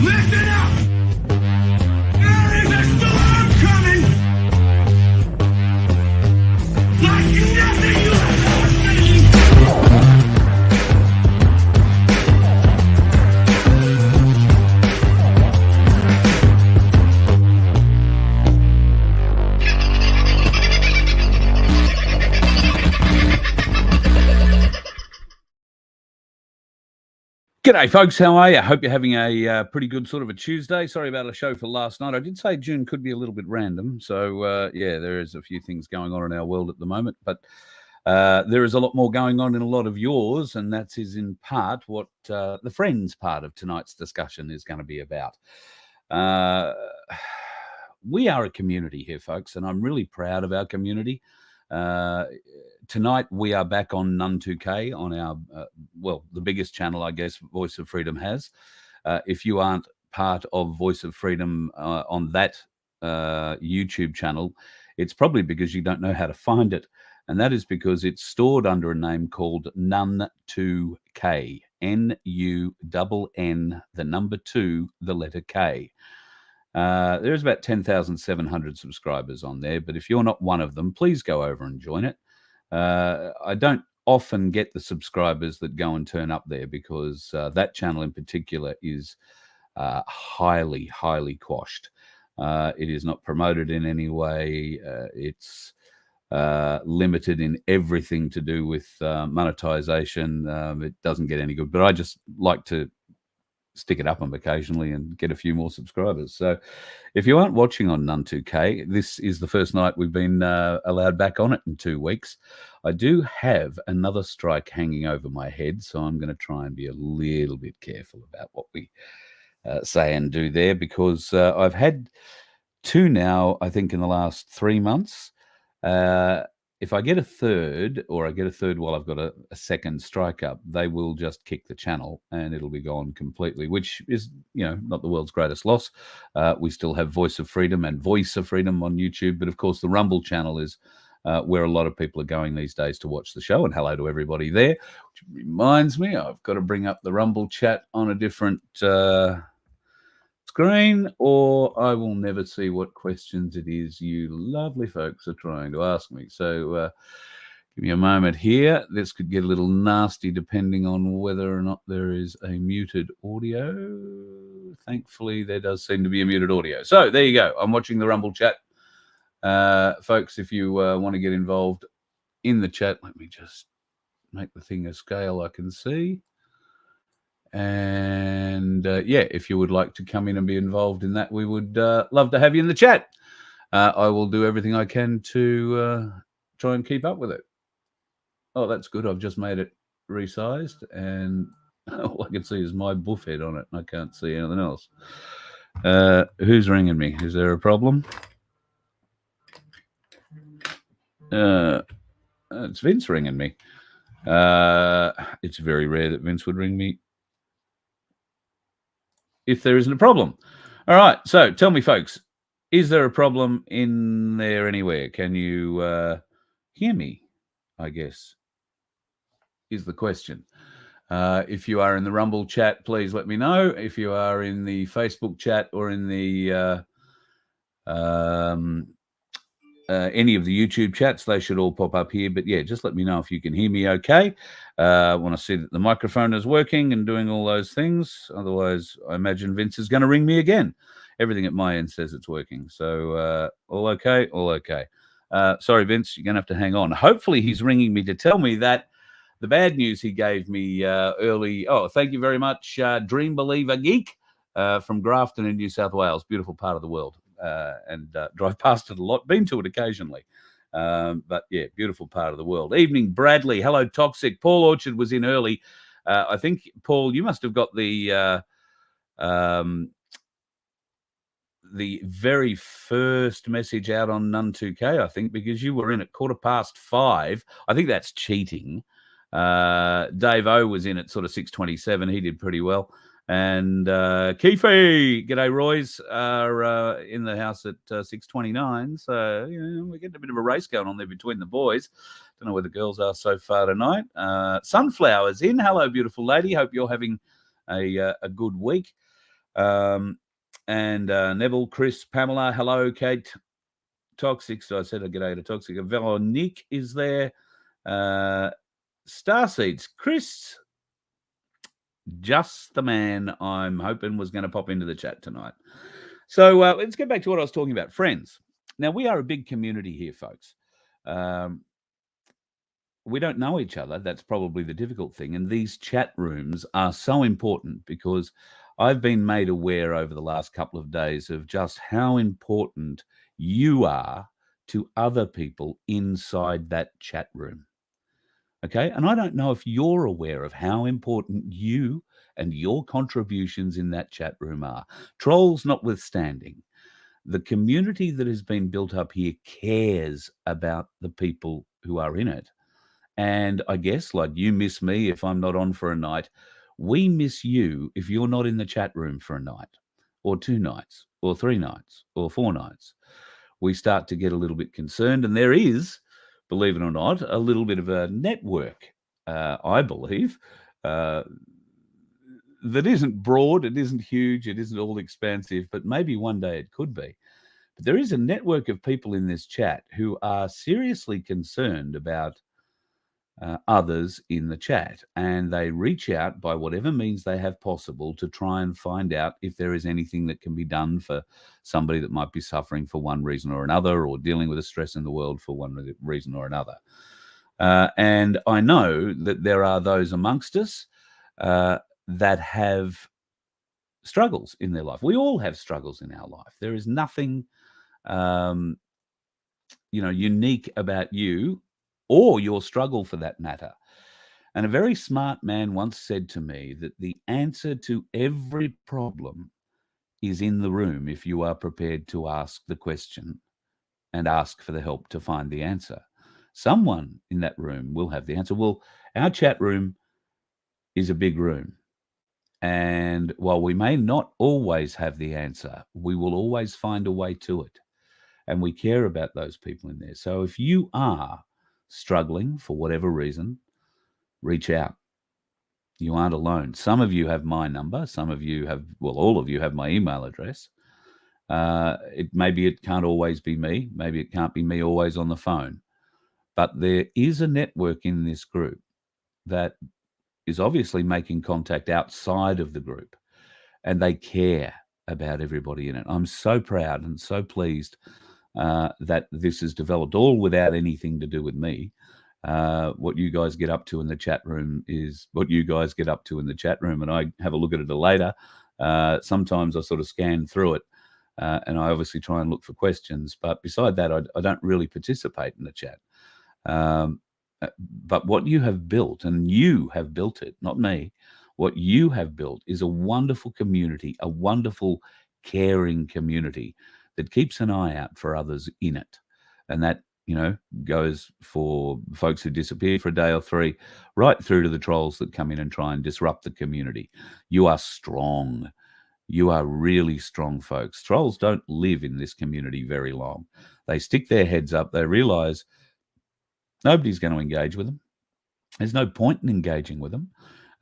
Listen up! There is a storm coming! Like nothing you have ever seen! G'day, folks. How are you? Hope you're having a pretty good sort of a Tuesday. Sorry about a show for last night. I did say June could be a little bit random. So, yeah, there is a few things going on in our world at the moment. But there is a lot more going on in a lot of yours, and that is in part what the friends part of tonight's discussion is going to be about. We are a community here, folks, and I'm really proud of our community. Tonight we are back on Nun2K on our, the biggest channel, I guess, Voice of Freedom has. If you aren't part of Voice of Freedom on that YouTube channel, it's probably because you don't know how to find it. And that is because it's stored under a name called Nun2K, N-U-N-N, the number 2, the letter K. There's about 10,700 subscribers on there, but if you're not one of them, please go over and join it. I don't often get the subscribers that go and turn up there because that channel in particular is highly, highly quashed. It is not promoted in any way. It's limited in everything to do with monetization. It doesn't get any good, but I just like to stick it up on occasionally and get a few more subscribers. So if you aren't watching on Nun2K, this is the first night we've been allowed back on it in 2 weeks. I do have another strike hanging over my head, so I'm going to try and be a little bit careful about what we say and do there, because I've had 2 now, I think, in the last 3 months. If I get a third, or I get a third while I've got a second strike up, they will just kick the channel and it'll be gone completely, which is, not the world's greatest loss. We still have Voice of Freedom and Voice of Freedom on YouTube, but of course the Rumble channel is where a lot of people are going these days to watch the show. And hello to everybody there, which reminds me, I've got to bring up the Rumble chat on a different screen, or I will never see what questions it is you lovely folks are trying to ask me. So give me a moment here. This could get a little nasty depending on whether or not there is a muted audio. Thankfully, there does seem to be a muted audio. So there you go. I'm watching the Rumble chat. Folks, if you want to get involved in the chat, let me just make the thing a scale I can see. And if you would like to come in and be involved in that, we would love to have you in the chat. I will do everything I can to try and keep up with it. Oh, that's good. I've just made it resized, and all I can see is my buff head on it, and I can't see anything else. Who's ringing me? Is there a problem? It's Vince ringing me. It's very rare that Vince would ring me if there isn't a problem. All right, so tell me, folks, is there a problem in there anywhere? Can you hear me, I guess, is the question. If you are in the Rumble chat, please let me know. If you are in the Facebook chat or in the any of the YouTube chats, they should all pop up here. But yeah, just let me know if you can hear me okay. I want to see that the microphone is working and doing all those things. Otherwise, I imagine Vince is going to ring me again. Everything at my end says it's working. So all okay, all okay. Sorry, Vince, you're going to have to hang on. Hopefully he's ringing me to tell me that the bad news he gave me early. Oh, thank you very much, Dream Believer Geek from Grafton in New South Wales. Beautiful part of the world. And drive past it a lot, been to it occasionally. But yeah, beautiful part of the world. Evening, Bradley. Hello, Toxic. Paul Orchard was in early. I think, Paul, you must have got the very first message out on Nun2K, I think, because you were in at 5:15. I think that's cheating. Dave O was in at sort of 6:27. He did pretty well. And Keefe, g'day, Roy's are in the house at 6:29. So we're getting a bit of a race going on there between the boys. Don't know where the girls are so far tonight. Sunflower's in. Hello, beautiful lady. Hope you're having a good week. And Neville, Chris, Pamela, hello, Kate. Toxic, so I said I'd get out of Toxic. Veronique is there. Starseeds, Chris, just the man I'm hoping was going to pop into the chat tonight. So let's get back to what I was talking about. Friends. Now, we are a big community here, folks. We don't know each other. That's probably the difficult thing. And these chat rooms are so important because I've been made aware over the last couple of days of just how important you are to other people inside that chat room. Okay. And I don't know if you're aware of how important you and your contributions in that chat room are. Trolls notwithstanding, the community that has been built up here cares about the people who are in it. And I guess, like, you miss me if I'm not on for a night. We miss you if you're not in the chat room for a night, or 2 nights, or 3 nights, or 4 nights. We start to get a little bit concerned. And there is, believe it or not, a little bit of a network, I believe, that isn't broad, it isn't huge, it isn't all expansive, but maybe one day it could be. But there is a network of people in this chat who are seriously concerned about others in the chat, and they reach out by whatever means they have possible to try and find out if there is anything that can be done for somebody that might be suffering for one reason or another, or dealing with a stress in the world for one reason or another. And I know that there are those amongst us that have struggles in their life. We all have struggles in our life. There is nothing unique about you or your struggle, for that matter. And a very smart man once said to me that the answer to every problem is in the room if you are prepared to ask the question and ask for the help to find the answer. Someone in that room will have the answer. Well, our chat room is a big room. And while we may not always have the answer, we will always find a way to it. And we care about those people in there. So if you are struggling for whatever reason, reach out. You aren't alone. Some of you have my number. Some of you have, well, all of you have my email address. Maybe it can't always be me. Maybe it can't be me always on the phone. But there is a network in this group that is obviously making contact outside of the group, and they care about everybody in it. I'm so proud and so pleased that this has developed, all without anything to do with me. What you guys get up to in the chat room is what you guys get up to in the chat room, and I have a look at it later. Sometimes I sort of scan through it, and I obviously try and look for questions. But beside that, I don't really participate in the chat. But what you have built, and you have built it, not me, what you have built is a wonderful community, a wonderful, caring community that keeps an eye out for others in it. And that, goes for folks who disappear for a day or 3, right through to the trolls that come in and try and disrupt the community. You are strong. You are really strong, folks. Trolls don't live in this community very long. They stick their heads up. They realize nobody's going to engage with them. There's no point in engaging with them.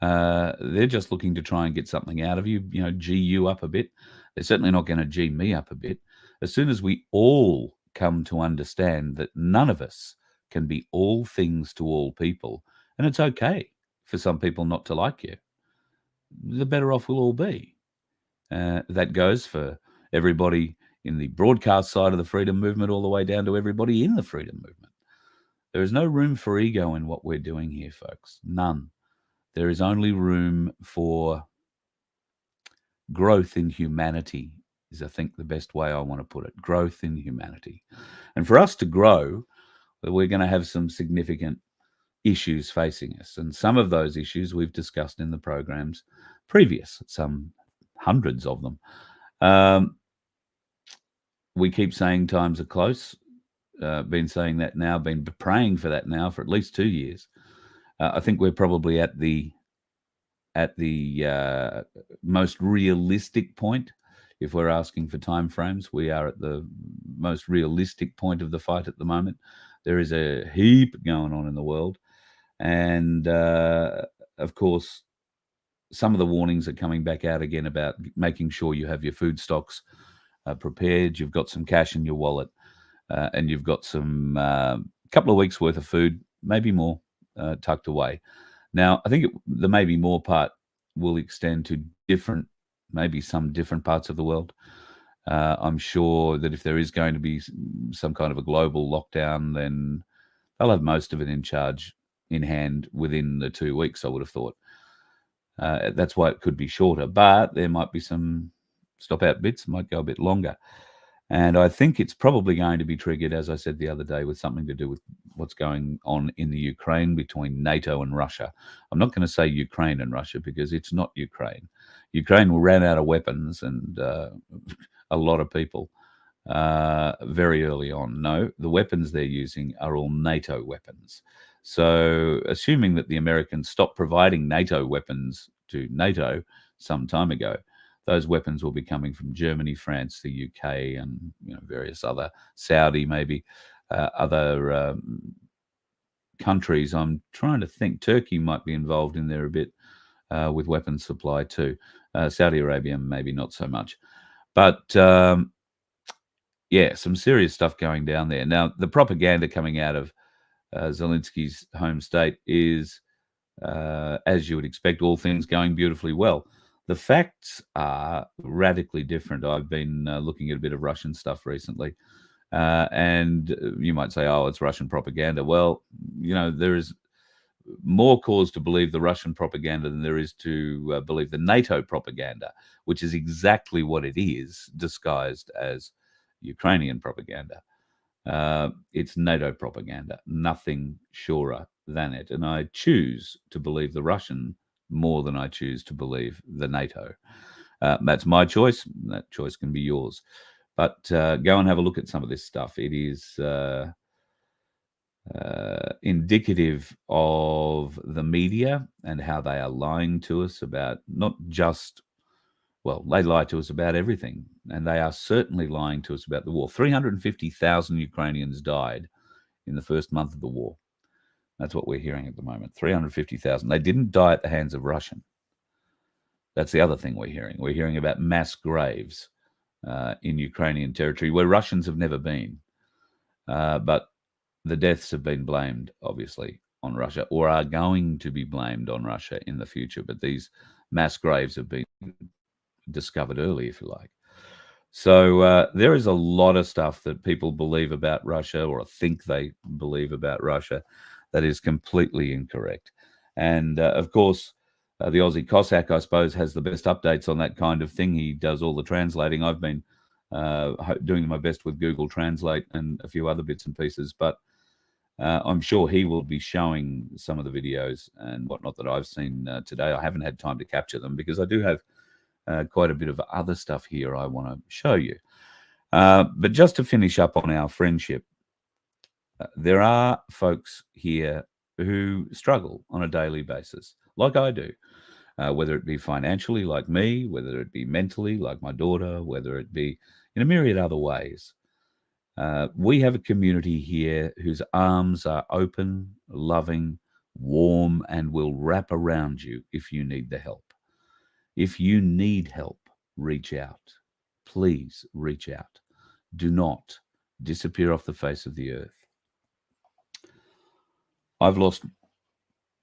They're just looking to try and get something out of you, G you up a bit. They're certainly not going to G me up a bit. As soon as we all come to understand that none of us can be all things to all people, and it's okay for some people not to like you, the better off we'll all be. That goes for everybody in the broadcast side of the freedom movement all the way down to everybody in the freedom movement. There is no room for ego in what we're doing here, folks. None. There is only room for growth in humanity, is, I think, the best way I want to put it. Growth in humanity. And for us to grow, we're going to have some significant issues facing us. And some of those issues we've discussed in the programs previous, some hundreds of them. We keep saying times are close. Been saying that now, been praying for that now for at least 2 years. I think we're probably at the most realistic point. If we're asking for time frames, we are at the most realistic point of the fight at the moment. There is a heap going on in the world, and of course, some of the warnings are coming back out again about making sure you have your food stocks prepared, you've got some cash in your wallet, and you've got some couple of weeks worth of food, maybe more, tucked away. Now, I think the maybe more part will extend to maybe some different parts of the world. I'm sure that if there is going to be some kind of a global lockdown, then they'll have most of it in hand within the 2 weeks, I would have thought. That's why it could be shorter, but there might be some stop-out bits, might go a bit longer. And I think it's probably going to be triggered, as I said the other day, with something to do with what's going on in the Ukraine between NATO and Russia. I'm not going to say Ukraine and Russia because it's not Ukraine. Ukraine ran out of weapons and a lot of people very early on. No, the weapons they're using are all NATO weapons. So assuming that the Americans stopped providing NATO weapons to NATO some time ago, those weapons will be coming from Germany, France, the UK, and various other, Saudi maybe, other countries. I'm trying to think. Turkey might be involved in there a bit with weapons supply too. Saudi Arabia maybe not so much. But yeah, some serious stuff going down there. Now, the propaganda coming out of Zelensky's home state is, as you would expect, all things going beautifully well. The facts are radically different. I've been looking at a bit of Russian stuff recently, and you might say, oh, it's Russian propaganda. Well, there is more cause to believe the Russian propaganda than there is to believe the NATO propaganda, which is exactly what it is, disguised as Ukrainian propaganda. It's NATO propaganda, nothing surer than it. And I choose to believe the Russian more than I choose to believe the NATO. That's my choice. That choice can be yours. But go and have a look at some of this stuff. It is indicative of the media and how they are lying to us about not just, well, they lie to us about everything. And they are certainly lying to us about the war. 350,000 Ukrainians died in the first month of the war. That's what we're hearing at the moment. 350,000. They didn't die at the hands of Russian. That's the other thing we're hearing. We're hearing about mass graves in Ukrainian territory where Russians have never been. But the deaths have been blamed, obviously, on Russia, or are going to be blamed on Russia in the future. But these mass graves have been discovered early, if you like. So there is a lot of stuff that people believe about Russia, or think they believe about Russia, that is completely incorrect. And of course, the Aussie Cossack, I suppose, has the best updates on that kind of thing. He does all the translating. I've been doing my best with Google Translate and a few other bits and pieces, but I'm sure he will be showing some of the videos and whatnot that I've seen today. I haven't had time to capture them because I do have quite a bit of other stuff here I want to show you. But just to finish up on our friendship, there are folks here who struggle on a daily basis, like I do, whether it be financially, like me, whether it be mentally, like my daughter, whether it be in a myriad other ways. We have a community here whose arms are open, loving, warm, and will wrap around you if you need the help. If you need help, reach out. Please reach out. Do not disappear off the face of the earth. I've lost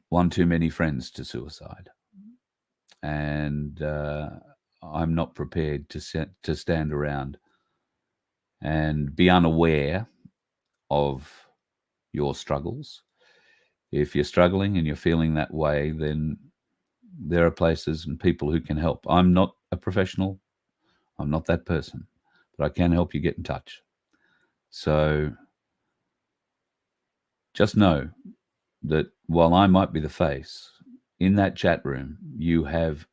one too many friends to suicide, and I'm not prepared to stand around and be unaware of your struggles. If you're struggling and you're feeling that way, then there are places and people who can help. I'm not a professional. I'm not that person, but I can help you get in touch. So just know that while I might be the face, in that chat room, you have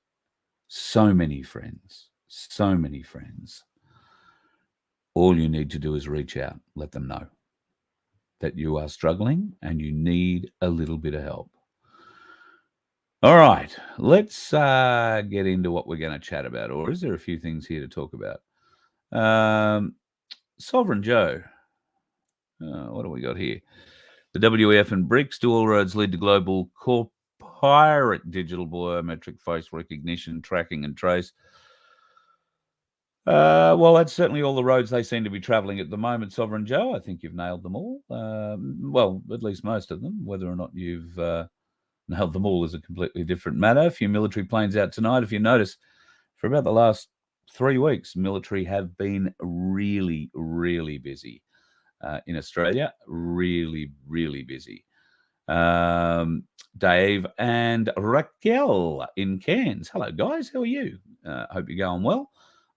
so many friends, so many friends. All you need to do is reach out, let them know that you are struggling and you need a little bit of help. All right, let's get into what we're going to chat about. Or is there a few things here to talk about? Sovereign Joe, what do we got here? The WEF and BRICS, do all roads lead to global pirate digital biometric face recognition, tracking and trace. Well, that's certainly all the roads they seem to be travelling at the moment, Sovereign Joe. I think you've nailed them all. Well, at least most of them. Whether or not you've nailed them all is a completely different matter. A few military planes out tonight. If you notice, for about the last 3 weeks, military have been really, really busy in Australia. Really, really busy. Dave and Raquel in Cairns. Hello, guys. How are you? Hope you're going well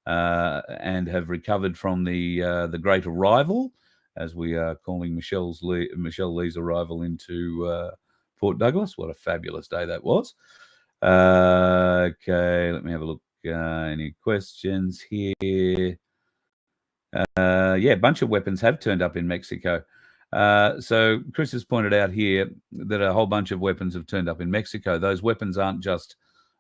and have recovered from the great arrival, as we are calling Michelle Lee's arrival into Port Douglas. What a fabulous day that was. Okay, let me have a look. Any questions here? Yeah, a bunch of weapons have turned up in Mexico. So Chris has pointed out here that a whole bunch of weapons have turned up in Mexico. Those weapons aren't just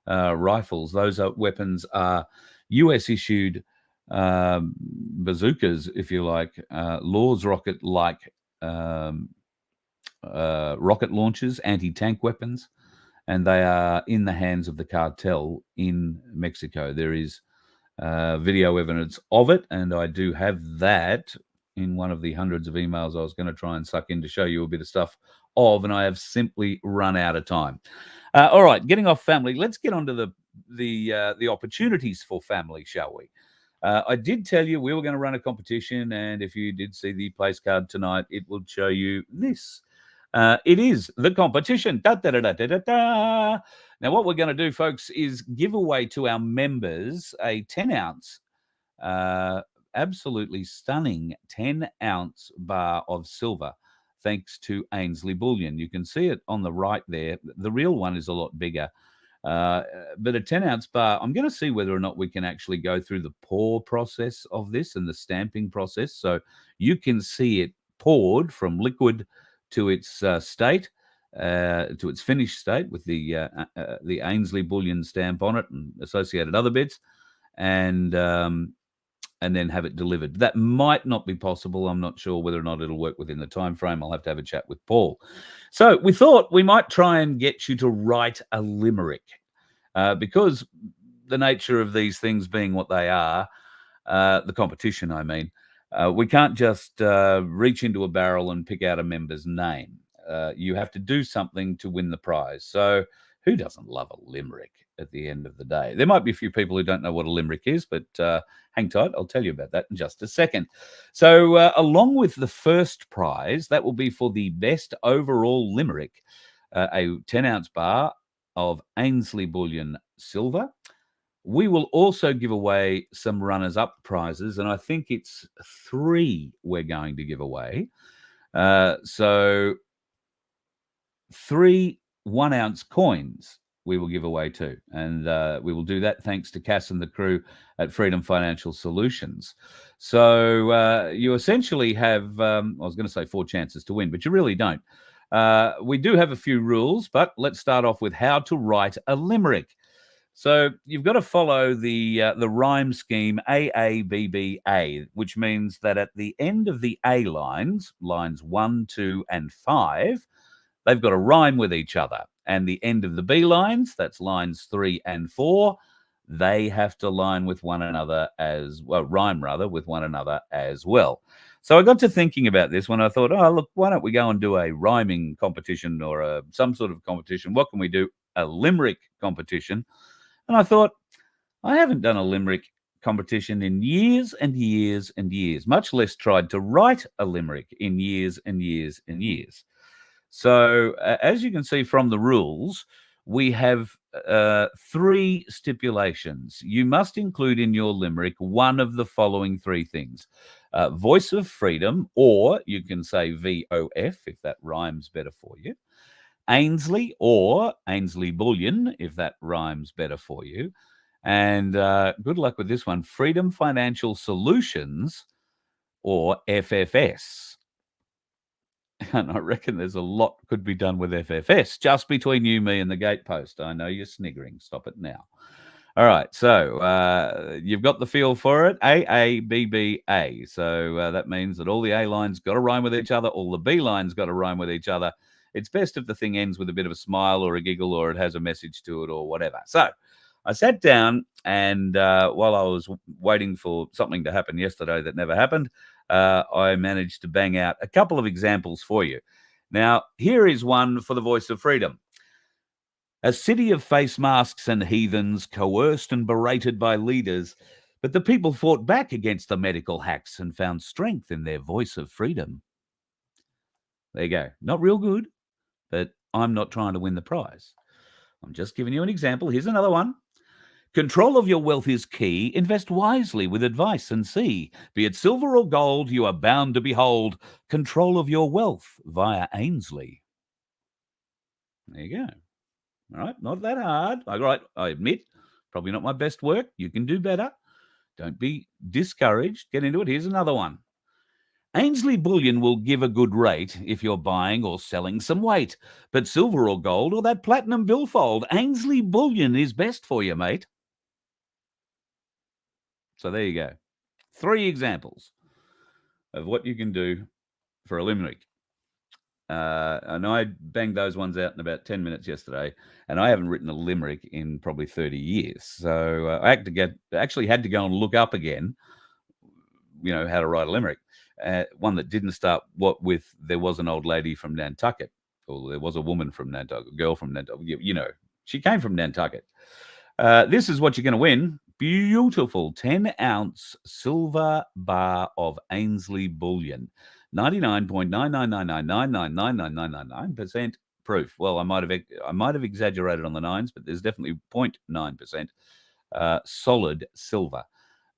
rifles. Those weapons are US-issued bazookas, if you like, Lord's rocket-like rocket launchers, anti-tank weapons, and they are in the hands of the cartel in Mexico. There is video evidence of it, and I do have that in one of the hundreds of emails I was going to try and suck in to show you a bit of stuff of, and I have simply run out of time. All right, getting off family, let's get on to the opportunities for family, shall we? I did tell you we were going to run a competition, and if you did see the place card tonight, it will show you this. It is the competition. Da, da, da, da, da, da. Now, what we're going to do, folks, is give away to our members a 10-ounce, absolutely stunning 10-ounce bar of silver, thanks to Ainsley Bullion. You can see it on the right there. The real one is a lot bigger. But a 10-ounce bar, I'm going to see whether or not we can actually go through the pour process of this and the stamping process. So you can see it poured from liquid to its state, to its finished state with the Ainsley Bullion stamp on it and associated other bits, and then have it delivered. That might not be possible. I'm not sure whether or not it'll work within the time frame. I'll have to have a chat with Paul. So we thought we might try and get you to write a limerick, because the nature of these things being what they are, the competition, I mean, we can't just reach into a barrel and pick out a member's name. You have to do something to win the prize. So who doesn't love a limerick at the end of the day? There might be a few people who don't know what a limerick is, but hang tight. I'll tell you about that in just a second. So along with the first prize, that will be for the best overall limerick, a 10-ounce bar of Ainsley Bullion silver. We will also give away some runners-up prizes, and I think it's 3 we're going to give away. So 3 1-ounce coins we will give away too, and we will do that thanks to Cass and the crew at Freedom Financial Solutions. So you essentially have, I was going to say 4 chances to win, but you really don't. We do have a few rules, but let's start off with how to write a limerick. So you've got to follow the rhyme scheme AABBA, which means that at the end of the A lines, lines 1, 2, and 5, they've got to rhyme with each other. And the end of the B lines, that's lines 3 and 4, they have to rhyme with one another as well. So I got to thinking about this when I thought, oh, look, why don't we go and do a rhyming competition or some sort of competition? What can we do? A limerick competition. And I thought, I haven't done a limerick competition in years and years and years, much less tried to write a limerick in years and years and years. So as you can see from the rules, we have 3 stipulations. You must include in your limerick one of the following 3 things. Voice of Freedom, or you can say VoF if that rhymes better for you. Ainsley or Ainsley Bullion, if that rhymes better for you. And good luck with this one, Freedom Financial Solutions or FFS. And I reckon there's a lot could be done with FFS, just between you, me, and the gatepost. I know you're sniggering. Stop it now. All right, so you've got the feel for it, AABBA. So that means that all the A lines got to rhyme with each other, all the B lines got to rhyme with each other, it's best if the thing ends with a bit of a smile or a giggle, or it has a message to it or whatever. So I sat down, and while I was waiting for something to happen yesterday that never happened, I managed to bang out a couple of examples for you. Now, here is one for the Voice of Freedom. A city of face masks and heathens, coerced and berated by leaders, but the people fought back against the medical hacks and found strength in their voice of freedom. There you go. Not real good, but I'm not trying to win the prize. I'm just giving you an example. Here's another one. Control of your wealth is key. Invest wisely with advice and see. Be it silver or gold, you are bound to behold control of your wealth via Ainsley. There you go. All right, not that hard. All right, I admit, probably not my best work. You can do better. Don't be discouraged. Get into it. Here's another one. Ainsley Bullion will give a good rate if you're buying or selling some weight. But silver or gold or that platinum billfold, Ainsley Bullion is best for you, mate. So there you go. 3 examples of what you can do for a limerick. And I banged those ones out in about 10 minutes yesterday, and I haven't written a limerick in probably 30 years. So I actually had to go and look up again, how to write a limerick. One that didn't start with there was an old lady from Nantucket, or there was a woman from Nantucket, a girl from Nantucket. She came from Nantucket. This is what you're going to win. Beautiful 10-ounce silver bar of Ainsley Bullion. 99.999999999% proof. Well, I might have exaggerated on the nines, but there's definitely 0.9% solid silver.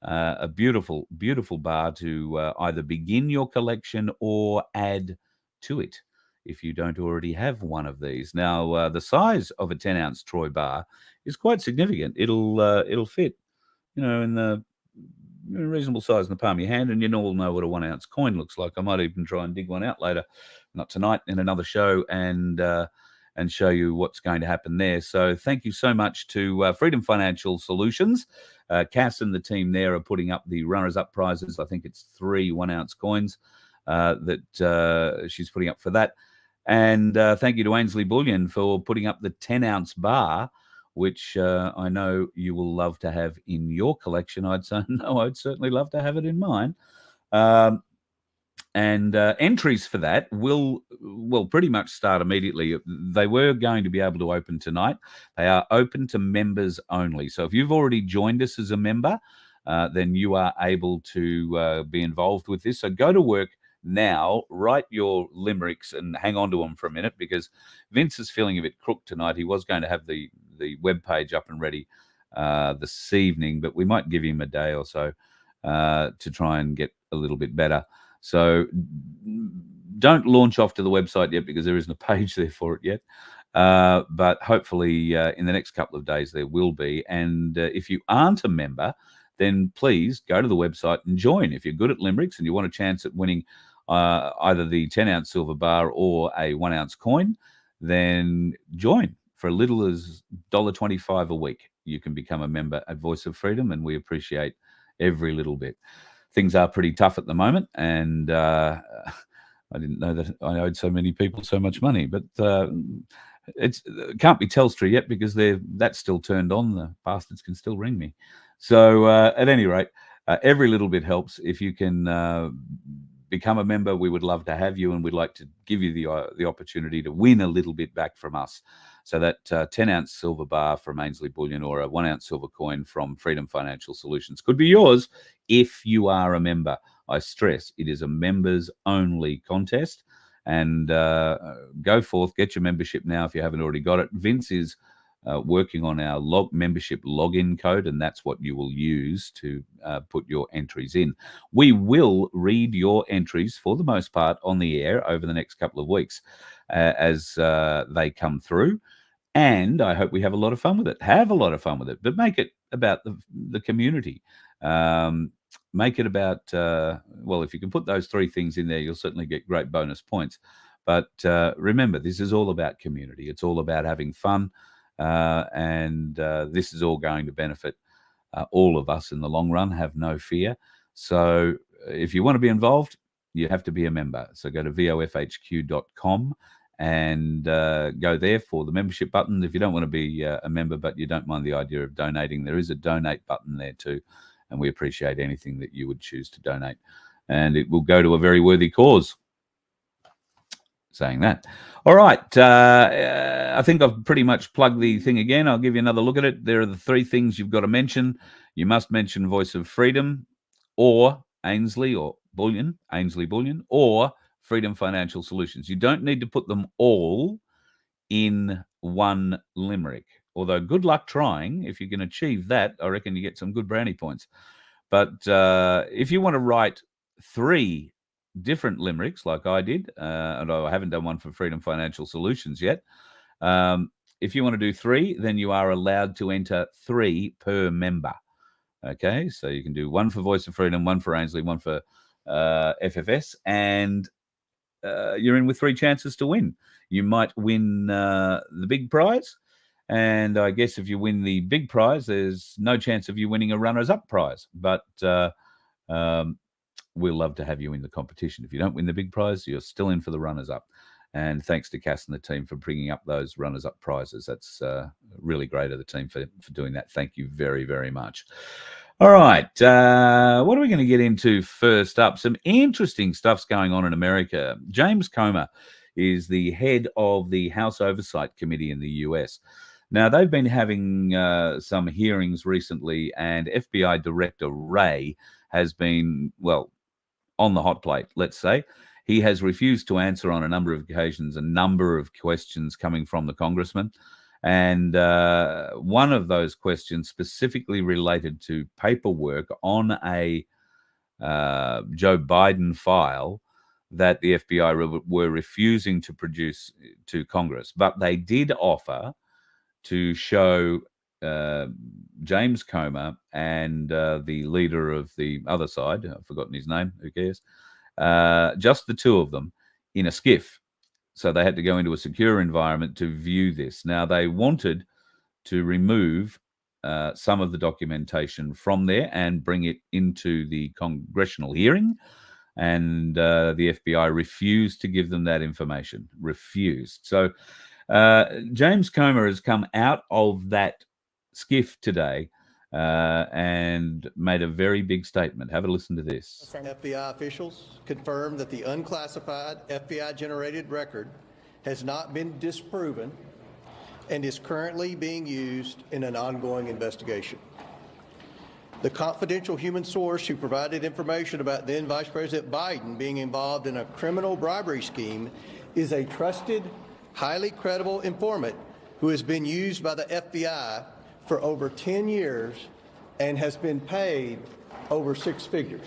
A beautiful, beautiful bar to either begin your collection or add to it if you don't already have one of these. Now, the size of a 10-ounce Troy bar is quite significant. It'll fit, in the reasonable size in the palm of your hand, and you all know what a 1-ounce coin looks like. I might even try and dig one out later, not tonight, in another show, and show you what's going to happen there. So thank you so much to Freedom Financial Solutions. Cass and the team there are putting up the runners-up prizes. I think it's 3 1-ounce coins that she's putting up for that. And thank you to Ainsley Bullion for putting up the 10-ounce bar, which I know you will love to have in your collection. I'd certainly love to have it in mine. And entries for that will pretty much start immediately. They were going to be able to open tonight. They are open to members only. So if you've already joined us as a member, then you are able to be involved with this. So go to work now, write your limericks and hang on to them for a minute, because Vince is feeling a bit crook tonight. He was going to have the web page up and ready this evening, but we might give him a day or so to try and get a little bit better. So don't launch off to the website yet, because there isn't a page there for it yet. But hopefully in the next couple of days there will be. And if you aren't a member, then please go to the website and join. If you're good at limericks and you want a chance at winning either the 10-ounce silver bar or a 1-ounce coin, then join. For as little as $1.25 a week, you can become a member at Voice of Freedom, and we appreciate every little bit. Things are pretty tough at the moment, and I didn't know that I owed so many people so much money, but it can't be Telstra yet, because that's still turned on. The bastards can still ring me. So at any rate, every little bit helps. If you can become a member, we would love to have you, and we'd like to give you the opportunity to win a little bit back from us. So that 10-ounce silver bar from Ainsley Bullion or a 1-ounce silver coin from Freedom Financial Solutions could be yours if you are a member. I stress, it is a members-only contest. And go forth, get your membership now if you haven't already got it. Vince is working on our membership login code, and that's what you will use to put your entries in. We will read your entries for the most part on the air over the next couple of weeks as they come through. And I hope we have a lot of fun with it. Have a lot of fun with it, but make it about the community. Make it about, if you can put those 3 things in there, you'll certainly get great bonus points. But remember, this is all about community. It's all about having fun. And this is all going to benefit all of us in the long run. Have no fear. So if you want to be involved, you have to be a member. So go to vofhq.com and go there for the membership button. If you don't want to be a member, but you don't mind the idea of donating, there is a donate button there too, and we appreciate anything that you would choose to donate, and it will go to a very worthy cause. Saying that. All right. I think I've pretty much plugged the thing again. I'll give you another look at it. There are the three things you've got to mention. You must mention Voice of Freedom or Ainsley Bullion, or Freedom Financial Solutions. You don't need to put them all in one limerick. Although good luck trying. If you can achieve that, I reckon you get some good brownie points. But if you want to write 3 different limericks like I did, and I haven't done one for Freedom Financial Solutions yet. If you want to do 3, then you are allowed to enter 3 per member. Okay, so you can do 1 for Voice of Freedom, 1 for Ainsley, 1 for FFS, and you're in with 3 chances to win. You might win the big prize, and I guess if you win the big prize, there's no chance of you winning a runners-up prize, but we'll love to have you in the competition. If you don't win the big prize, you're still in for the runners-up. And thanks to Cass and the team for bringing up those runners-up prizes. That's really great of the team for doing that. Thank you very, very much. All right. What are we going to get into first up? Some interesting stuff's going on in America. James Comer is the head of the House Oversight Committee in the US. Now, they've been having some hearings recently, and FBI Director Wray has been, well, on the hot plate, let's say. He has refused to answer on a number of occasions a number of questions coming from the congressman. And one of those questions specifically related to paperwork on a Joe Biden file that the FBI were refusing to produce to Congress. But they did offer to show James Comer and the leader of the other side, I've forgotten his name, who cares, just the two of them in a skiff. So they had to go into a secure environment to view this. Now, they wanted to remove some of the documentation from there and bring it into the congressional hearing. And the FBI refused to give them that information, refused. So James Comer has come out of that skiff today and made a very big statement. Have a listen to this. FBI officials confirmed that the unclassified FBI-generated record has not been disproven and is currently being used in an ongoing investigation. The confidential human source who provided information about then Vice President Biden being involved in a criminal bribery scheme is a trusted, highly credible informant who has been used by the FBI for over 10 years and has been paid over 6 figures.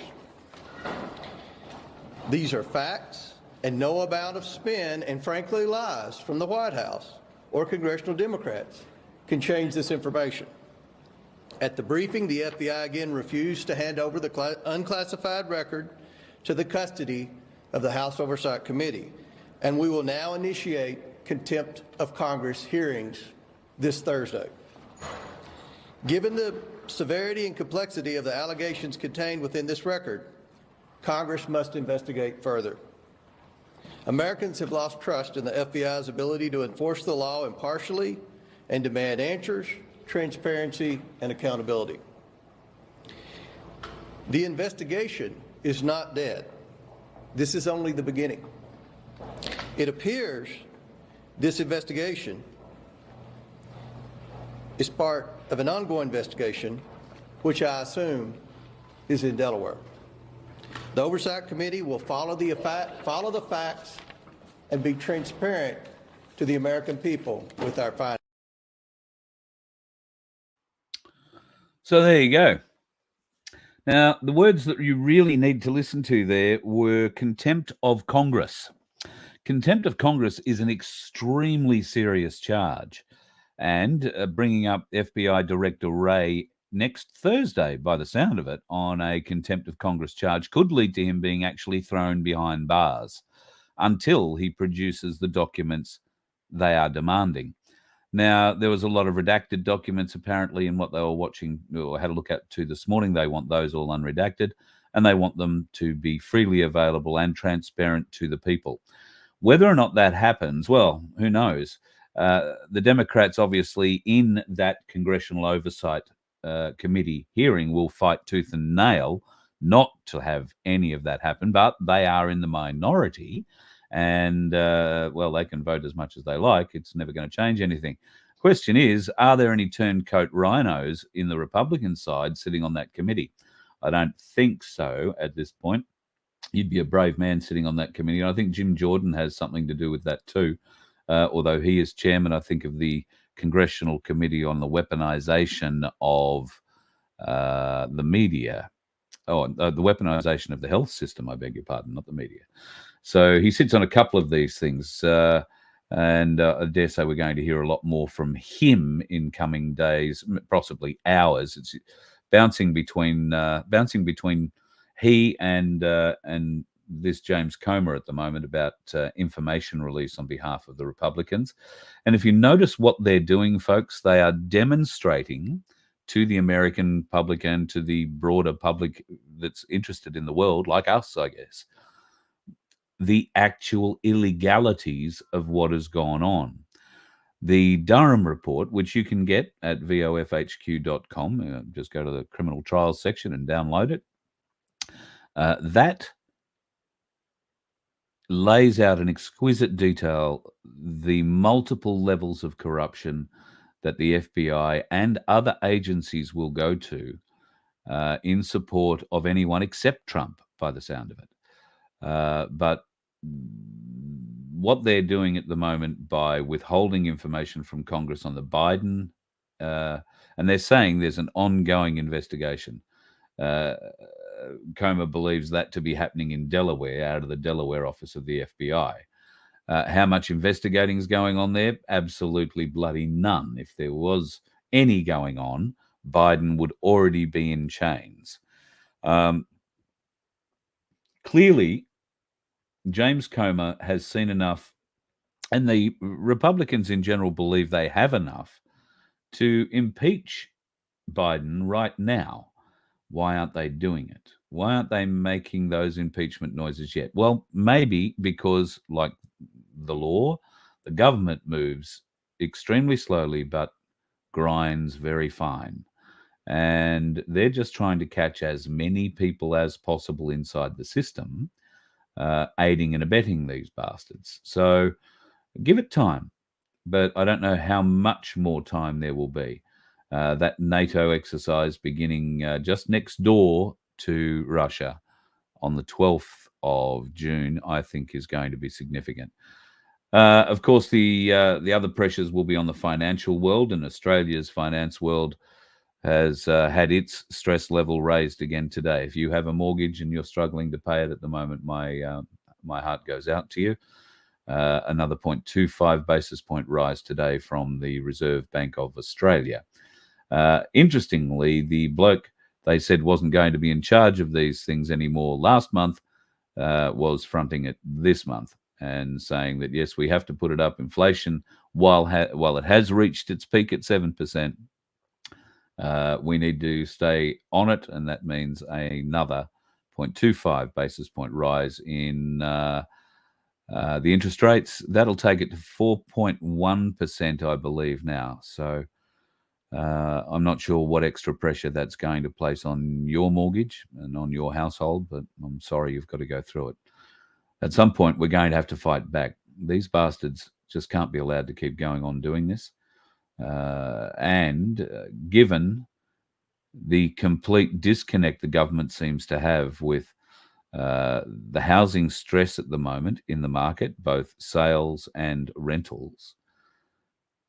These are facts, and no amount of spin and frankly lies from the White House or congressional Democrats can change this information. At the briefing, the FBI again refused to hand over the unclassified record to the custody of the House Oversight Committee, and we will now initiate contempt of Congress hearings this Thursday. Given the severity and complexity of the allegations contained within this record, Congress must investigate further. Americans have lost trust in the FBI's ability to enforce the law impartially and demand answers, transparency, and accountability. The investigation is not dead. This is only the beginning. It appears this investigation is part of an ongoing investigation, which I assume is in Delaware. The Oversight Committee will follow the facts and be transparent to the American people with our findings. So there you go. Now, the words that you really need to listen to there were contempt of Congress. Contempt of Congress is an extremely serious charge. And bringing up FBI Director Wray next Thursday, by the sound of it, on a contempt of Congress charge could lead to him being actually thrown behind bars until he produces the documents they are demanding. Now, there was a lot of redacted documents apparently in what they were watching or had a look at to this morning. They want those all unredacted, and they want them to be freely available and transparent to the people. Whether or not that happens, well, who knows? The Democrats, obviously, in that Congressional Oversight Committee hearing, will fight tooth and nail not to have any of that happen, but they are in the minority. And, well, they can vote as much as they like. It's never going to change anything. Question is, are there any turncoat rhinos in the Republican side sitting on that committee? I don't think so at this point. You'd be a brave man sitting on that committee. And I think Jim Jordan has something to do with that too, although he is chairman, I think, of the Congressional Committee on the Weaponization of the Media. The weaponization of the health system, I beg your pardon, not the media. So he sits on a couple of these things. And I dare say we're going to hear a lot more from him in coming days, possibly hours. It's bouncing between he and this James Comer at the moment about information release on behalf of the Republicans. And if you notice what they're doing, folks, they are demonstrating to the American public and to the broader public that's interested in the world, like us, I guess, the actual illegalities of what has gone on. The Durham report, which you can get at vofhq.com, just go to the criminal trials section and download it, that lays out in exquisite detail the multiple levels of corruption that the FBI and other agencies will go to in support of anyone except Trump, by the sound of it. But what they're doing at the moment by withholding information from Congress on the Biden, and they're saying there's an ongoing investigation. Comer believes that to be happening in Delaware, out of the Delaware office of the FBI. How much investigating is going on there? Absolutely bloody none. If there was any going on, Biden would already be in chains. Clearly, James Comer has seen enough, and the Republicans in general believe they have enough to impeach Biden right now. Why aren't they doing it? Why aren't they making those impeachment noises yet? Well, maybe because, like the law, the government moves extremely slowly but grinds very fine. And they're just trying to catch as many people as possible inside the system, aiding and abetting these bastards. So give it time, but I don't know how much more time there will be. That NATO exercise beginning just next door to Russia on the 12th of June, I think is going to be significant. Of course, the other pressures will be on the financial world, and Australia's finance world has had its stress level raised again today. If you have a mortgage and you're struggling to pay it at the moment, my heart goes out to you. Another 0.25 basis point rise today from the Reserve Bank of Australia. Interestingly, the bloke they said wasn't going to be in charge of these things anymore last month was fronting it this month and saying that, yes, we have to put it up. Inflation, while it has reached its peak at 7%, we need to stay on it, and that means another 0.25 basis point rise in the interest rates. That'll take it to 4.1%, I believe, now. So I'm not sure what extra pressure that's going to place on your mortgage and on your household, but I'm sorry you've got to go through it. At some point, we're going to have to fight back. These bastards just can't be allowed to keep going on doing this. And given the complete disconnect the government seems to have with the housing stress at the moment in the market, both sales and rentals,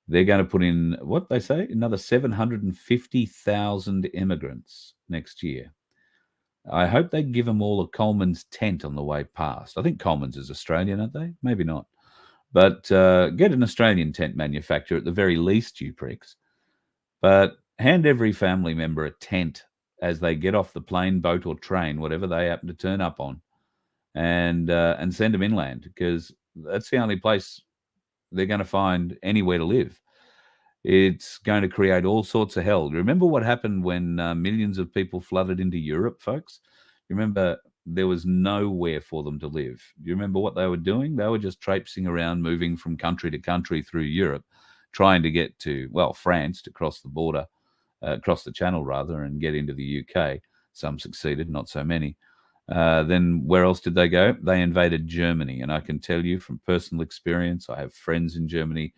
they're going to put in, what they say, another 750,000 immigrants next year. I hope they give them all a Coleman's tent on the way past. I think Coleman's is Australian, aren't they? Maybe not. But get an Australian tent manufacturer at the very least, you pricks. But hand every family member a tent as they get off the plane, boat, or train, whatever they happen to turn up on, and send them inland, because that's the only place they're going to find anywhere to live. It's going to create all sorts of hell. Remember what happened when millions of people flooded into Europe, folks? Remember there was nowhere for them to live. Do you remember what they were doing? They were just traipsing around, moving from country to country through Europe, trying to get to, well, France, to cross the border, cross the channel rather, and get into the UK. Some succeeded, not so many. Then where else did they go? They invaded Germany. And I can tell you from personal experience, I have friends in Germany,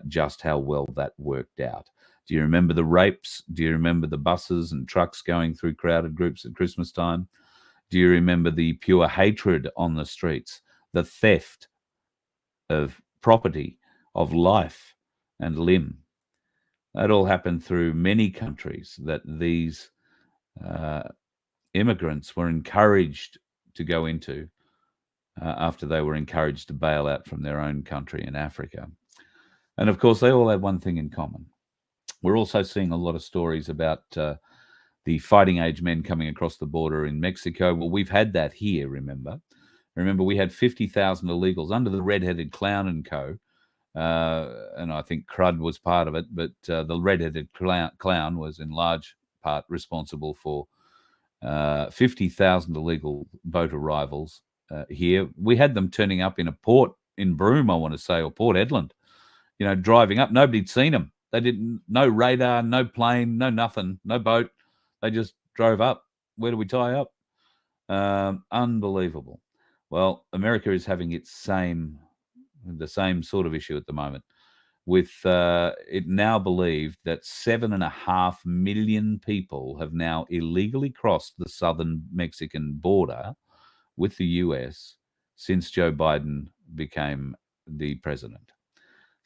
just how well that worked out. Do you remember the rapes? Do you remember the buses and trucks going through crowded groups at Christmas time? Do you remember the pure hatred on the streets, the theft of property, of life and limb? That all happened through many countries that these immigrants were encouraged to go into after they were encouraged to bail out from their own country in Africa. And of course, they all had one thing in common. We're also seeing a lot of stories about the fighting age men coming across the border in Mexico. Well, we've had that here, remember. Remember, we had 50,000 illegals under the Red-Headed Clown and Co. And I think Crud was part of it, but the Red-Headed Clown was in large part responsible for 50,000 illegal boat arrivals here. We had them turning up in a port in Broome, I want to say, or Port Edland, driving up. Nobody'd seen them. They didn't, no radar, no plane, no nothing, no boat. They just drove up. Where do we tie up? Unbelievable. Well, America is having the same sort of issue at the moment, with it now believed that 7.5 million people have now illegally crossed the southern Mexican border with the US since Joe Biden became the president.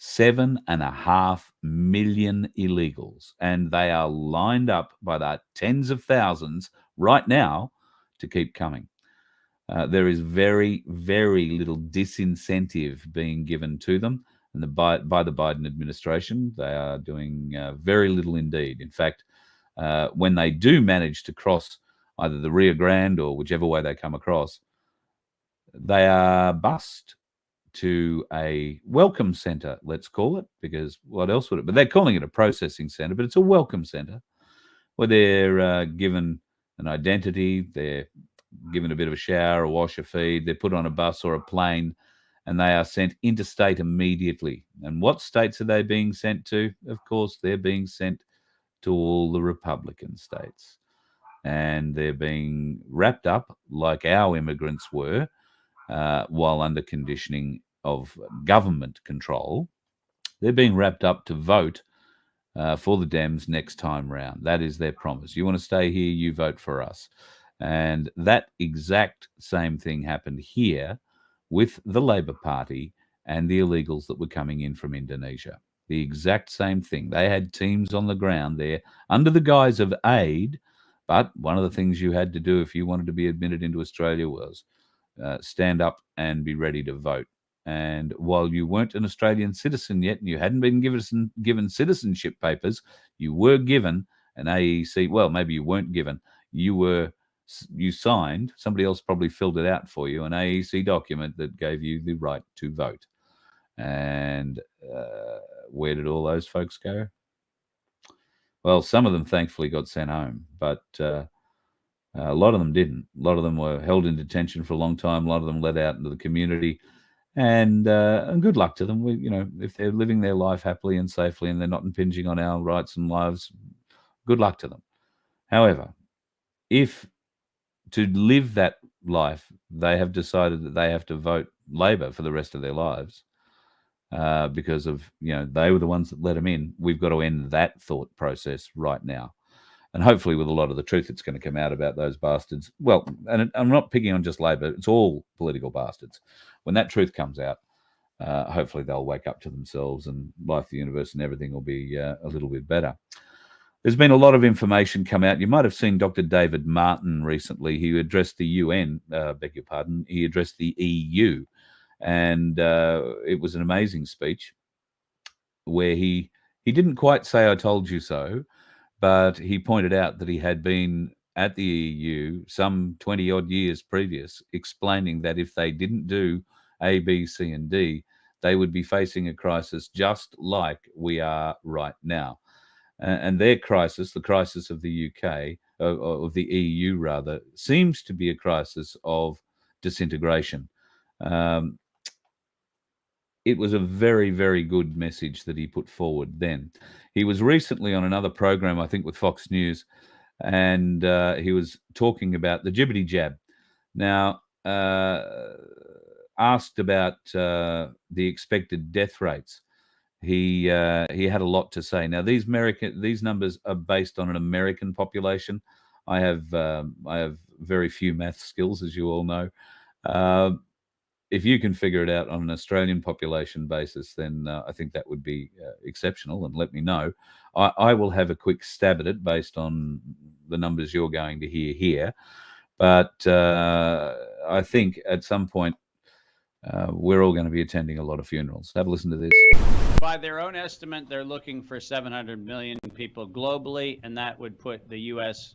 7.5 million illegals, and they are lined up by the tens of thousands right now to keep coming. There is very, very little disincentive being given to them, and by the Biden administration, they are doing very little indeed. In fact, when they do manage to cross either the Rio Grande or whichever way they come across, they are bussed to a welcome center, let's call it, because what else would it? But they're calling it a processing center, but it's a welcome center where they're given an identity, they're given a bit of a shower, a wash, a feed, they're put on a bus or a plane, and they are sent interstate immediately. And what states are they being sent to? Of course, they're being sent to all the Republican states. And they're being wrapped up like our immigrants were, while under conditioning of government control. They're being wrapped up to vote for the Dems next time round. That is their promise. You want to stay here, you vote for us. And that exact same thing happened here with the Labor Party and the illegals that were coming in from Indonesia. The exact same thing. They had teams on the ground there under the guise of aid, but one of the things you had to do if you wanted to be admitted into Australia was stand up and be ready to vote. And while you weren't an Australian citizen yet, and you hadn't been given citizenship papers, you were given an AEC. Well, maybe you weren't given. You signed. Somebody else probably filled it out for you. An AEC document that gave you the right to vote. And where did all those folks go? Well, some of them thankfully got sent home, but a lot of them didn't. A lot of them were held in detention for a long time. A lot of them let out into the community. And good luck to them. If they're living their life happily and safely and they're not impinging on our rights and lives, good luck to them. However, if to live that life, they have decided that they have to vote Labor for the rest of their lives because of, they were the ones that let them in, we've got to end that thought process right now. And hopefully with a lot of the truth that's going to come out about those bastards. Well, and I'm not picking on just Labor. It's all political bastards. When that truth comes out, hopefully they'll wake up to themselves and life, the universe, and everything will be a little bit better. There's been a lot of information come out. You might have seen Dr. David Martin recently. He addressed the UN, beg your pardon. He addressed the EU. And it was an amazing speech where he didn't quite say, I told you so, but he pointed out that he had been at the EU some 20-odd years previous, explaining that if they didn't do A, B, C, and D, they would be facing a crisis just like we are right now. And their crisis, the crisis of the UK, of the EU rather, seems to be a crisis of disintegration. It was a very, very good message that he put forward then. He was recently on another program, I think, with Fox News, and he was talking about the jibbity jab. Now, asked about the expected death rates, he had a lot to say. Now, these numbers are based on an American population. I have very few math skills, as you all know. If you can figure it out on an Australian population basis, then I think that would be exceptional, and let me know. I will have a quick stab at it based on the numbers you're going to hear here. But I think at some point we're all going to be attending a lot of funerals. Have a listen to this. By their own estimate, they're looking for 700 million people globally, and that would put the U.S.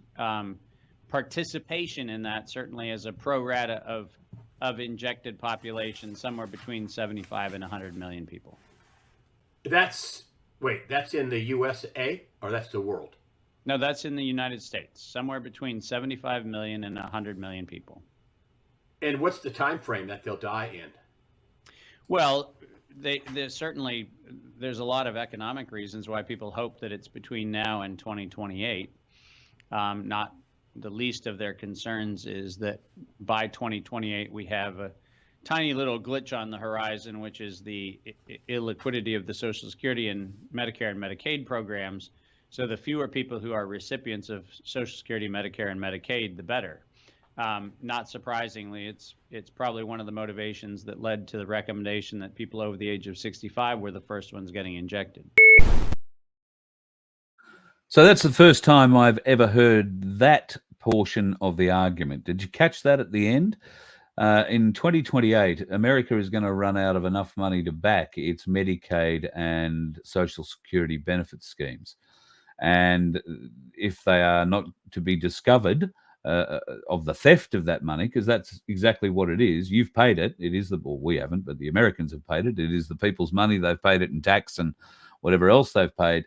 Participation in that certainly as a pro rata of injected population somewhere between 75 and 100 million people. That's in the USA or that's the world? No, that's in the United States, somewhere between 75 million and 100 million people. And what's the time frame that they'll die in? Well, certainly there's a lot of economic reasons why people hope that it's between now and 2028. Not the least of their concerns is that by 2028 we have a tiny little glitch on the horizon, which is the illiquidity of the Social Security and Medicare and Medicaid programs. So the fewer people who are recipients of Social Security, Medicare, and Medicaid, the better. Not surprisingly, it's probably one of the motivations that led to the recommendation that people over the age of 65 were the first ones getting injected. So that's the first time I've ever heard that portion of the argument. Did you catch that at the end? In 2028, America is going to run out of enough money to back its Medicaid and Social Security benefit schemes. And if they are not to be discovered of the theft of that money, because that's exactly what it is. You've paid it. It is well, we haven't, but the Americans have paid it. It is the people's money. They've paid it in tax and whatever else they've paid.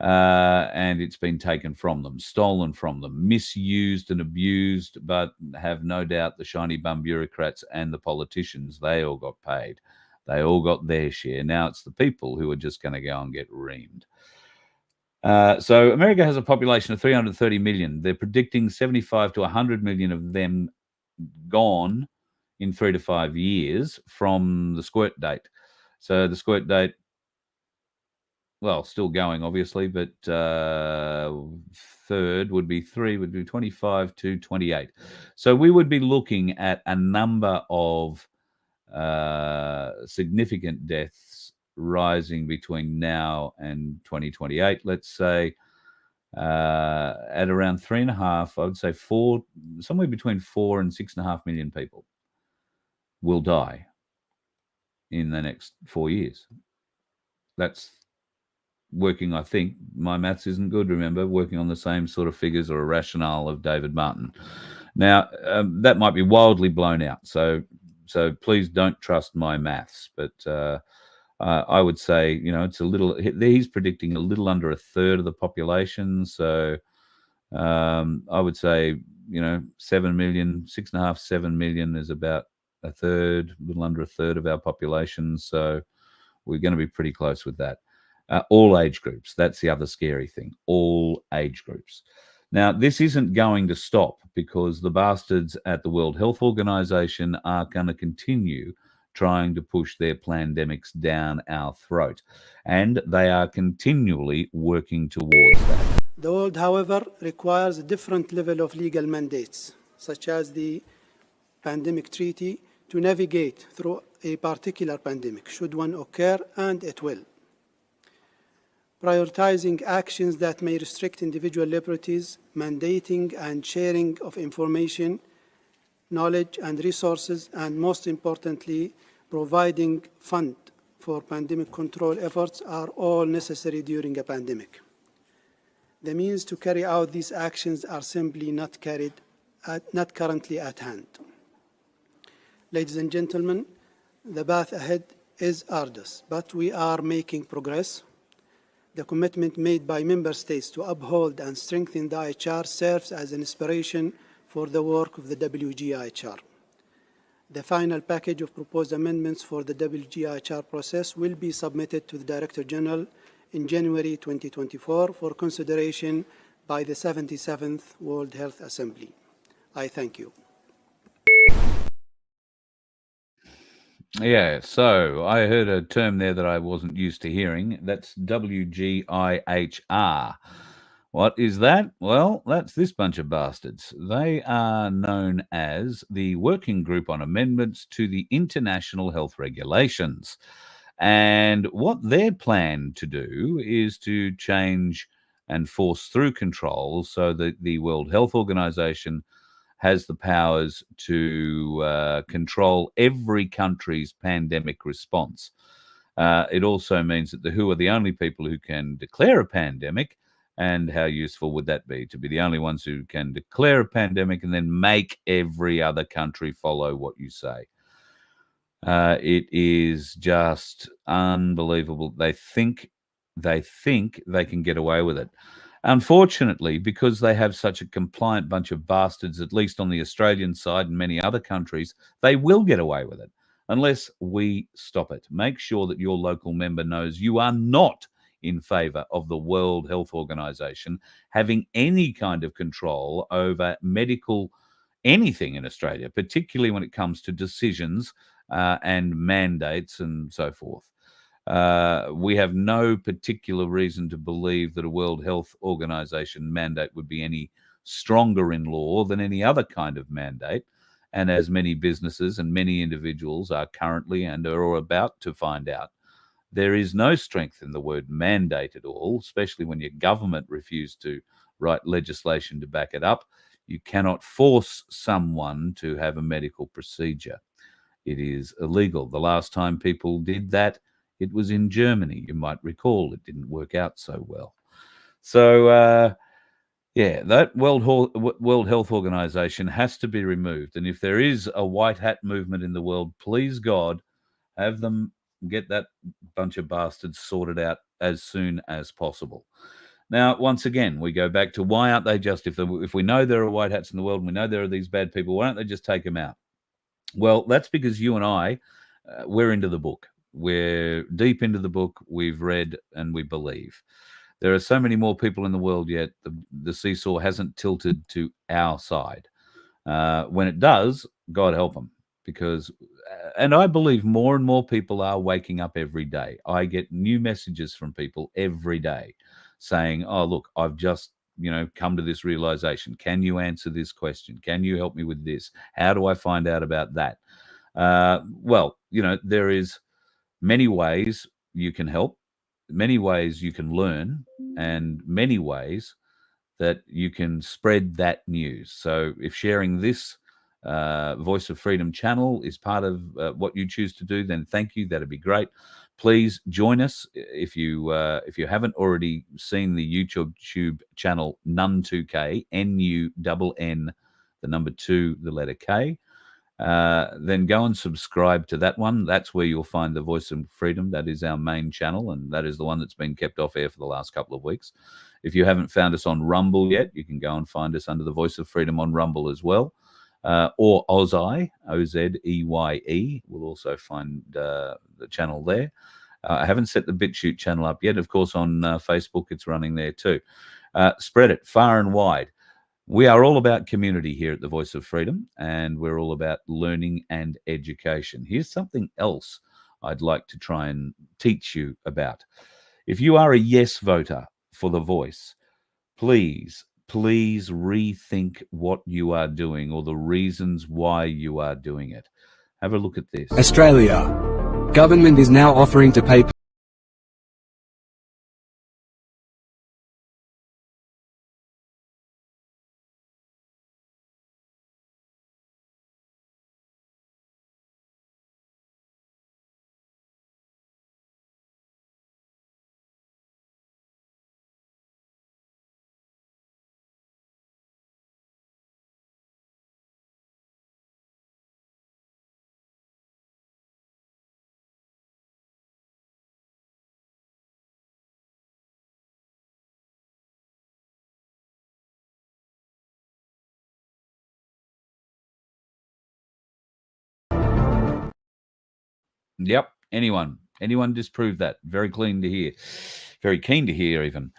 And it's been taken from them, stolen from them, misused and abused, but have no doubt the shiny bum bureaucrats and the politicians, they all got paid. They all got their share. Now it's the people who are just going to go and get reamed. So America has a population of 330 million. They're predicting 75 to 100 million of them gone in 3 to 5 years from the squirt date. So the squirt date, well, still going, obviously, but third would be 25 to 28. So we would be looking at a number of significant deaths rising between now and 2028. Let's say at around 3.5, I would say 4, somewhere between 4 and 6.5 million people will die in the next 4 years. That's working, I think, my maths isn't good, remember, working on the same sort of figures or a rationale of David Martin. Now, that might be wildly blown out, so please don't trust my maths, but I would say, it's a little, he's predicting a little under a third of the population, so I would say, 7 million, 6.5, 7 million is about a third, a little under a third of our population, so we're going to be pretty close with that. All age groups. That's the other scary thing. All age groups. Now, this isn't going to stop because the bastards at the World Health Organization are going to continue trying to push their pandemics down our throat. And they are continually working towards that. The world, however, requires a different level of legal mandates, such as the pandemic treaty, to navigate through a particular pandemic, should one occur, and it will. Prioritizing actions that may restrict individual liberties, mandating and sharing of information, knowledge and resources, and most importantly, providing fund for pandemic control efforts are all necessary during a pandemic. The means to carry out these actions are simply not currently at hand. Ladies and gentlemen, the path ahead is arduous, but we are making progress. The commitment made by member states to uphold and strengthen the IHR serves as an inspiration for the work of the WGIHR. The final package of proposed amendments for the WGIHR process will be submitted to the Director General in January 2024 for consideration by the 77th World Health Assembly. I thank you. Yeah, so I heard a term there that I wasn't used to hearing. That's WGIHR. What is that? Well, that's this bunch of bastards. They are known as the Working Group on Amendments to the International Health Regulations. And what they're planned to do is to change and force through controls so that the World Health Organization has the powers to control every country's pandemic response. It also means that the WHO are the only people who can declare a pandemic. And how useful would that be, to be the only ones who can declare a pandemic and then make every other country follow what you say? It is just unbelievable. They think they can get away with it. Unfortunately, because they have such a compliant bunch of bastards, at least on the Australian side and many other countries, they will get away with it unless we stop it. Make sure that your local member knows you are not in favour of the World Health Organization having any kind of control over medical anything in Australia, particularly when it comes to decisions and mandates and so forth. We have no particular reason to believe that a World Health Organization mandate would be any stronger in law than any other kind of mandate. And as many businesses and many individuals are currently and are about to find out, there is no strength in the word mandate at all, especially when your government refused to write legislation to back it up. You cannot force someone to have a medical procedure. It is illegal. The last time people did that, it was in Germany. You might recall it didn't work out so well. So, yeah, that World Health Organization has to be removed. And if there is a white hat movement in the world, please God, have them get that bunch of bastards sorted out as soon as possible. Now, once again, we go back to why aren't they just, if we know there are white hats in the world and we know there are these bad people, why don't they just take them out? Well, that's because you and I, we're into the book. We're deep into the book. We've read and we believe. There are so many more people in the world yet. The seesaw hasn't tilted to our side. When it does, God help them. Because, and I believe more and more people are waking up every day. I get new messages from people every day saying, oh, look, I've just come to this realization. Can you answer this question? Can you help me with this? How do I find out about that? Well, there is many ways you can help, many ways you can learn, and many ways that you can spread that news. So if sharing this Voice of Freedom channel is part of what you choose to do, then thank you. That'd be great. Please join us if you haven't already seen the YouTube channel Nun2K, Nunn, the number 2, the letter K. Then go and subscribe to that one. That's where you'll find the Voice of Freedom. That is our main channel, and that is the one that's been kept off air for the last couple of weeks. If you haven't found us on Rumble yet, you can go and find us under the Voice of Freedom on Rumble as well. Or Ozeye, Ozeye. We'll also find the channel there. I haven't set the BitChute channel up yet. Of course, on Facebook, it's running there too. Spread it far and wide. We are all about community here at the Voice of Freedom, and we're all about learning and education. Here's something else I'd like to try and teach you about. If you are a yes voter for The Voice, please rethink what you are doing or the reasons why you are doing it. Have a look at this. Australia. Government is now offering to pay Yep. Anyone disprove that? Very keen to hear. Very keen to hear even.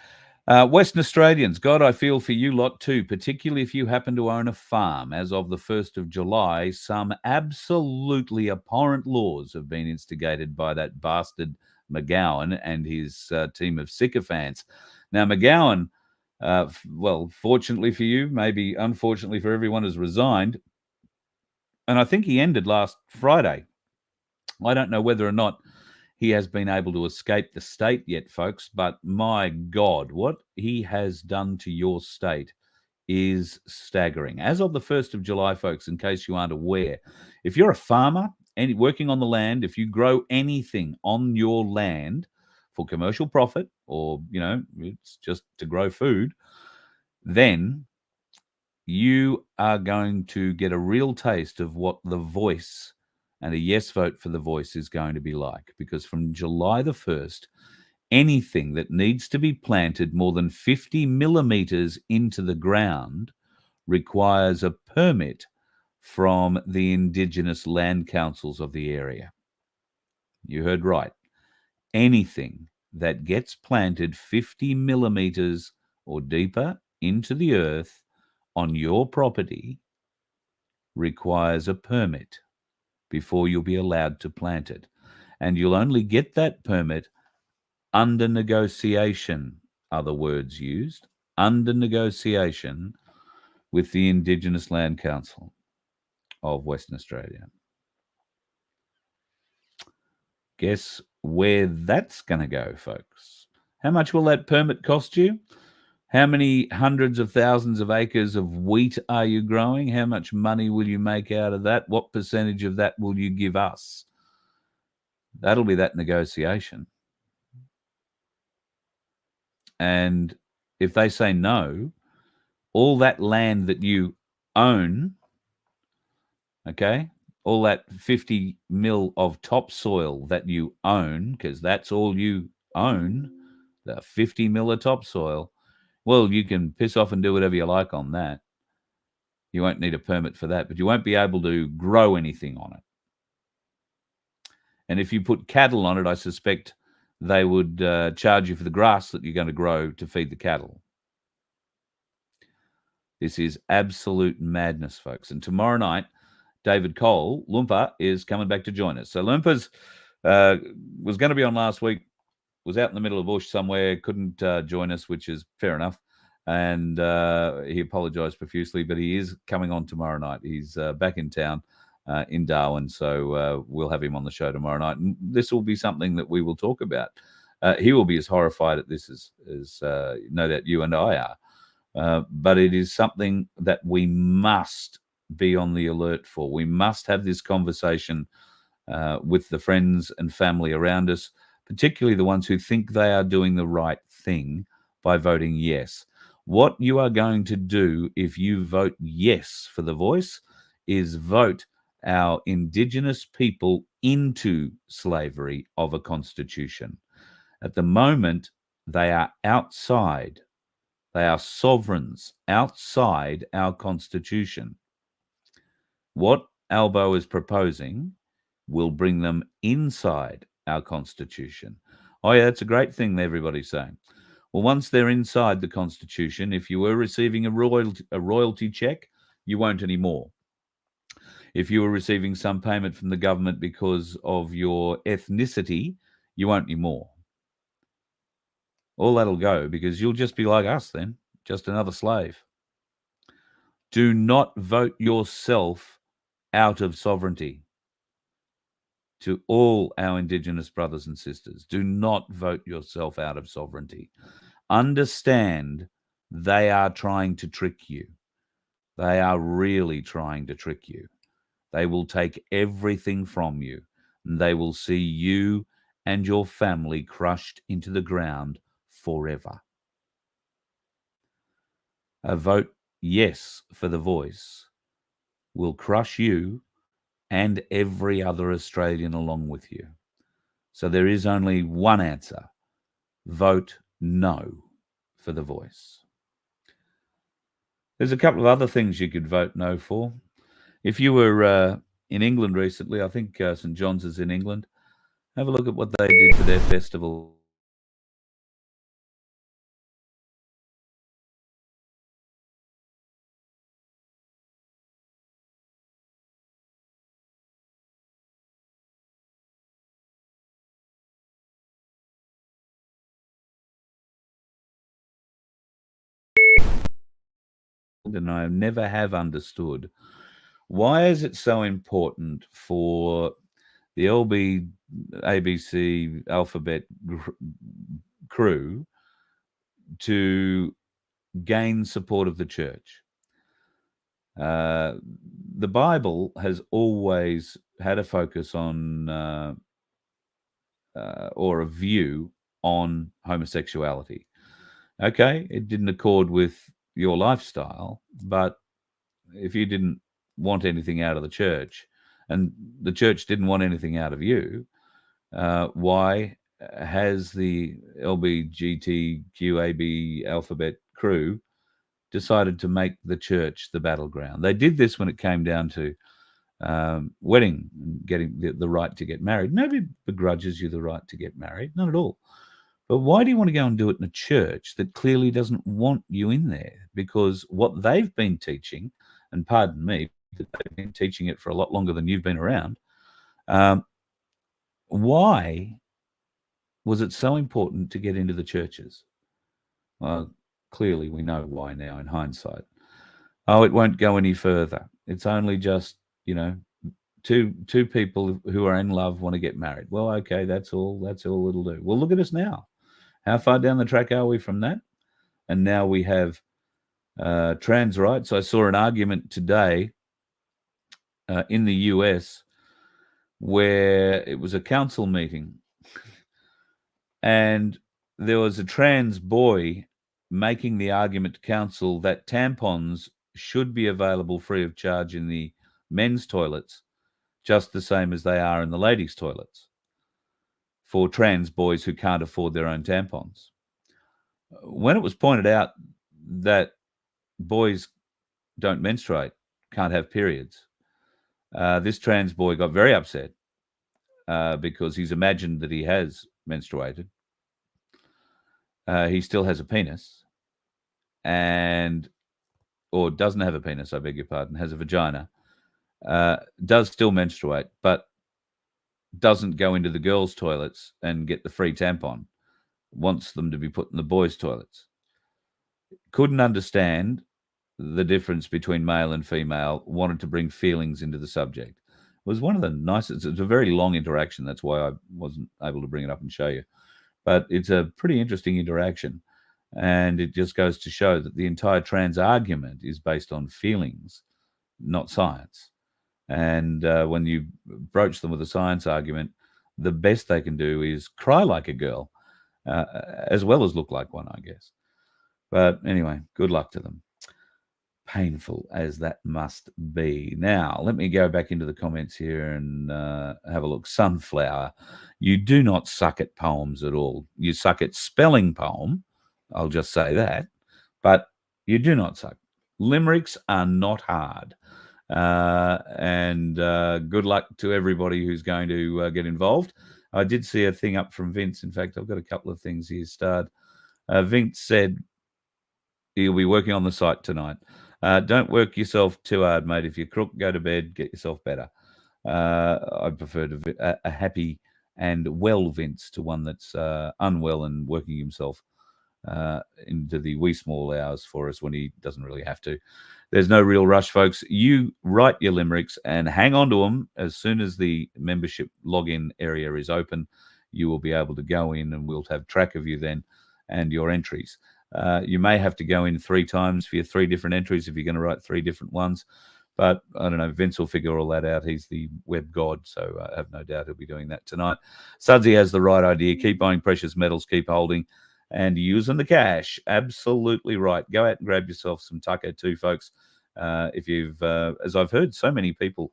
Western Australians, God, I feel for you lot too, particularly if you happen to own a farm. As of the 1st of July, some absolutely abhorrent laws have been instigated by that bastard McGowan and his team of sycophants. Now, McGowan, well, fortunately for you, maybe unfortunately for everyone, has resigned. And I think he ended last Friday. I don't know whether or not he has been able to escape the state yet, folks, but my God, what he has done to your state is staggering. As of the 1st of July, folks, in case you aren't aware, if you're a farmer and working on the land, if you grow anything on your land for commercial profit or, it's just to grow food, then you are going to get a real taste of what the voice and a yes vote for the voice is going to be like. Because from July the 1st, anything that needs to be planted more than 50 millimeters into the ground requires a permit from the Indigenous land councils of the area. You heard right. Anything that gets planted 50 millimeters or deeper into the earth on your property requires a permit before you'll be allowed to plant it. And you'll only get that permit under negotiation, are the words used, under negotiation with the Indigenous Land Council of Western Australia. Guess where that's going to go, folks? How much will that permit cost you? How many hundreds of thousands of acres of wheat are you growing? How much money will you make out of that? What percentage of that will you give us? That'll be that negotiation. And if they say no, all that land that you own, okay, all that 50 mil of topsoil that you own, because that's all you own, the 50 mil of topsoil, well, you can piss off and do whatever you like on that. You won't need a permit for that, but you won't be able to grow anything on it. And if you put cattle on it, I suspect they would charge you for the grass that you're going to grow to feed the cattle. This is absolute madness, folks. And tomorrow night, David Cole, Loompa, is coming back to join us. So Loompa's was going to be on last week, was out in the middle of the bush somewhere, couldn't join us, which is fair enough. And he apologized profusely, but he is coming on tomorrow night. He's back in town in Darwin, so we'll have him on the show tomorrow night. And this will be something that we will talk about. He will be as horrified at this as no doubt you and I are. But it is something that we must be on the alert for. We must have this conversation with the friends and family around us, particularly the ones who think they are doing the right thing by voting yes. What you are going to do if you vote yes for the voice is vote our Indigenous people into slavery of a constitution. At the moment, they are outside. They are sovereigns outside our constitution. What Albo is proposing will bring them inside our constitution. Oh yeah, that's a great thing everybody's saying. Well, once they're inside the constitution, if you were receiving a royalty check, you won't anymore. If you were receiving some payment from the government because of your ethnicity, you won't anymore. All that'll go because you'll just be like us then, just another slave. Do not vote yourself out of sovereignty. To all our Indigenous brothers and sisters, do not vote yourself out of sovereignty. Understand they are trying to trick you. They are really trying to trick you. They will take everything from you, and they will see you and your family crushed into the ground forever. A vote yes for the voice will crush you and every other Australian along with you. So there is only one answer. Vote no for the voice. There's a couple of other things you could vote no for. If you were in England recently, I think St John's is in England, Have a look at what they did for their festival. And I never have understood, why is it so important for the LB ABC alphabet crew to gain support of the church? The Bible has always had a focus on or a view on homosexuality. Okay, it didn't accord with your lifestyle, but if you didn't want anything out of the church and the church didn't want anything out of you, why has the LBGTQAB alphabet crew decided to make the church the battleground? They did this when it came down to wedding, getting the right to get married. Nobody begrudges you the right to get married, not at all. But why do you want to go and do it in a church that clearly doesn't want you in there? Because what they've been teaching, and pardon me, that they've been teaching it for a lot longer than you've been around, why was it so important to get into the churches? Well, clearly we know why now in hindsight. Oh, it won't go any further. It's only just, two people who are in love want to get married. Well, okay, that's all it'll do. Well, look at us now. How far down the track are we from that? And now we have trans rights. I saw an argument today in the US where it was a council meeting and there was a trans boy making the argument to council that tampons should be available free of charge in the men's toilets, just the same as they are in the ladies' toilets for trans boys who can't afford their own tampons. When it was pointed out that boys don't menstruate, can't have periods, this trans boy got very upset because he's imagined that he has menstruated. He still has a penis or doesn't have a penis, I beg your pardon, has a vagina, does still menstruate, but doesn't go into the girls' toilets and get the free tampon, wants them to be put in the boys' toilets. Couldn't understand the difference between male and female, wanted to bring feelings into the subject. It was one of the nicest, it's a very long interaction. That's why I wasn't able to bring it up and show you. But it's a pretty interesting interaction. And it just goes to show that the entire trans argument is based on feelings, not science. And when you broach them with a science argument, the best they can do is cry like a girl, as well as look like one, I guess. But anyway, good luck to them. Painful as that must be. Now, let me go back into the comments here and have a look. Sunflower, you do not suck at poems at all. You suck at spelling poem, I'll just say that, but you do not suck. Limericks are not hard. And good luck to everybody who's going to get involved. I did see a thing up from Vince. In fact, I've got a couple of things here starred. Vince said he'll be working on the site tonight. Don't work yourself too hard, mate. If you're crook, go to bed, get yourself better. I prefer a happy and well Vince to one that's unwell and working himself into the wee small hours for us when he doesn't really have to. There's no real rush, folks. You write your limericks and hang on to them. As soon as the membership login area is open, you will be able to go in and we'll have track of you then and your entries. You may have to go in 3 times for your 3 different entries if you're going to write 3 different ones. But I don't know, Vince will figure all that out. He's the web god, so I have no doubt he'll be doing that tonight. Sudsy has the right idea. Keep buying precious metals, keep holding, and using the cash. Absolutely right. Go out and grab yourself some taco too, folks. If you've, as I've heard so many people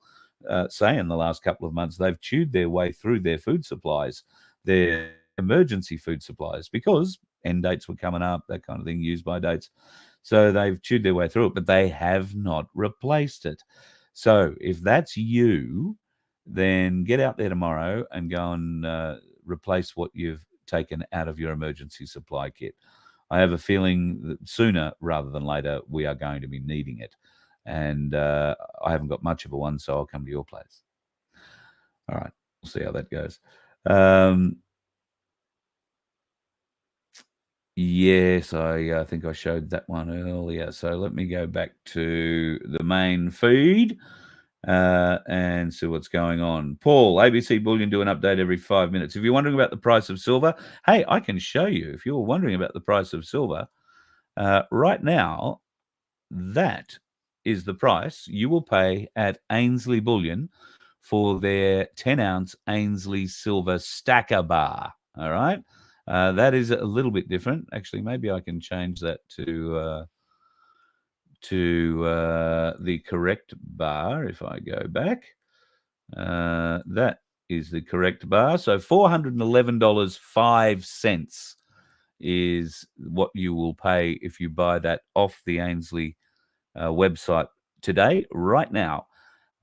say in the last couple of months, they've chewed their way through their food supplies, their emergency food supplies, because end dates were coming up, that kind of thing, use by dates. So they've chewed their way through it, but they have not replaced it. So if that's you, then get out there tomorrow and go and replace what you've taken out of your emergency supply kit. I have a feeling that sooner rather than later we are going to be needing it. And I haven't got much of a one, so I'll come to your place. All right, we'll see how that goes. Yes, I think I showed that one earlier. So let me go back to the main feed and see what's going on. Paul, ABC Bullion do an update every 5 minutes. If you're wondering about the price of silver, hey, I can show you. If you're wondering about the price of silver, right now, that is the price you will pay at Ainsley Bullion for their 10-ounce Ainsley Silver Stacker Bar. All right? That is a little bit different. Actually, maybe I can change that to the correct bar if I go back. That is the correct bar. So $411.05 is what you will pay if you buy that off the Ainsley website today, right now.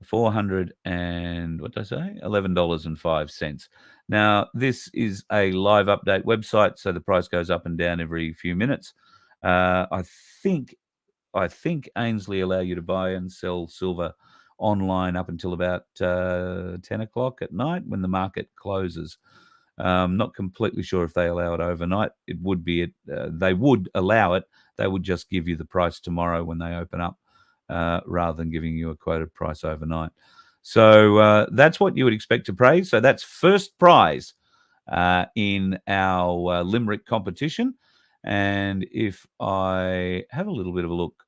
$11.05. Now, this is a live update website, so the price goes up and down every few minutes. I think Ainsley allow you to buy and sell silver online up until about 10 o'clock at night when the market closes. Not completely sure if they allow it overnight. It would be they would allow it. They would just give you the price tomorrow when they open up, rather than giving you a quoted price overnight. So that's what you would expect to pay. So that's first prize in our Limerick competition. And if I have a little bit of a look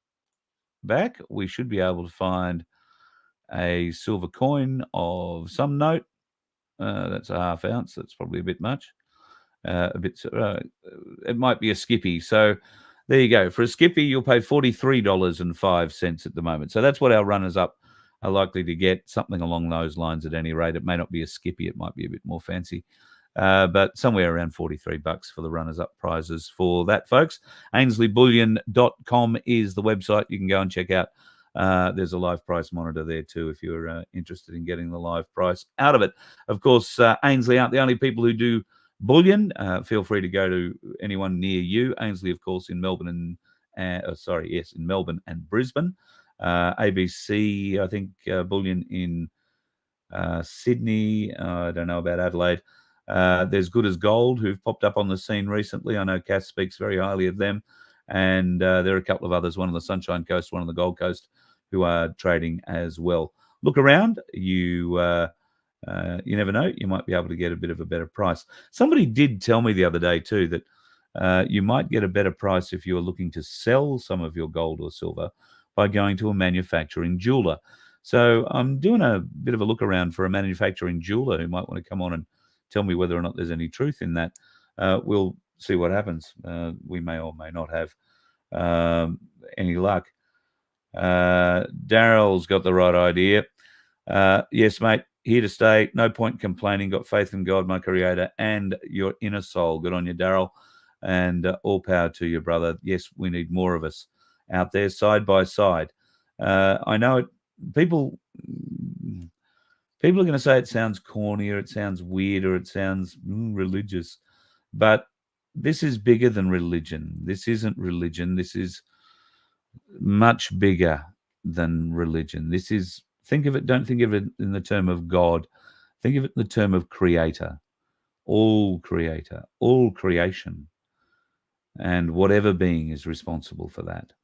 back, we should be able to find a silver coin of some note. That's a half ounce. That's probably a bit much. It might be a skippy. So there you go. For a skippy, you'll pay $43.05 at the moment. So that's what our runners up are likely to get, something along those lines at any rate. It may not be a skippy. It might be a bit more fancy. But somewhere around $43 for the runners-up prizes for that, folks. AinsleyBullion.com is the website you can go and check out. There's a live price monitor there too if you're interested in getting the live price out of it. Of course, Ainsley aren't the only people who do bullion. Feel free to go to anyone near you. Ainsley, of course, in Melbourne in Melbourne and Brisbane. ABC, I think, bullion in Sydney. I don't know about Adelaide. There's Good as Gold, who've popped up on the scene recently. I know Cass speaks very highly of them. And there are a couple of others, one on the Sunshine Coast, one on the Gold Coast, who are trading as well. Look around. You never know. You might be able to get a bit of a better price. Somebody did tell me the other day too that you might get a better price if you are looking to sell some of your gold or silver by going to a manufacturing jeweler. So I'm doing a bit of a look around for a manufacturing jeweler who might want to come on and tell me whether or not there's any truth in that. We'll see what happens. We may or may not have any luck. Daryl's got the right idea. Yes, mate, here to stay. No point complaining. Got faith in God, my creator, and your inner soul. Good on you, Daryl. And all power to you, brother. Yes, we need more of us out there side by side. I know it. People are going to say it sounds corny or it sounds weird or it sounds religious. But this is bigger than religion. This isn't religion. This is much bigger than religion. This is, don't think of it in the term of God. Think of it in the term of creator, all creation, and whatever being is responsible for that.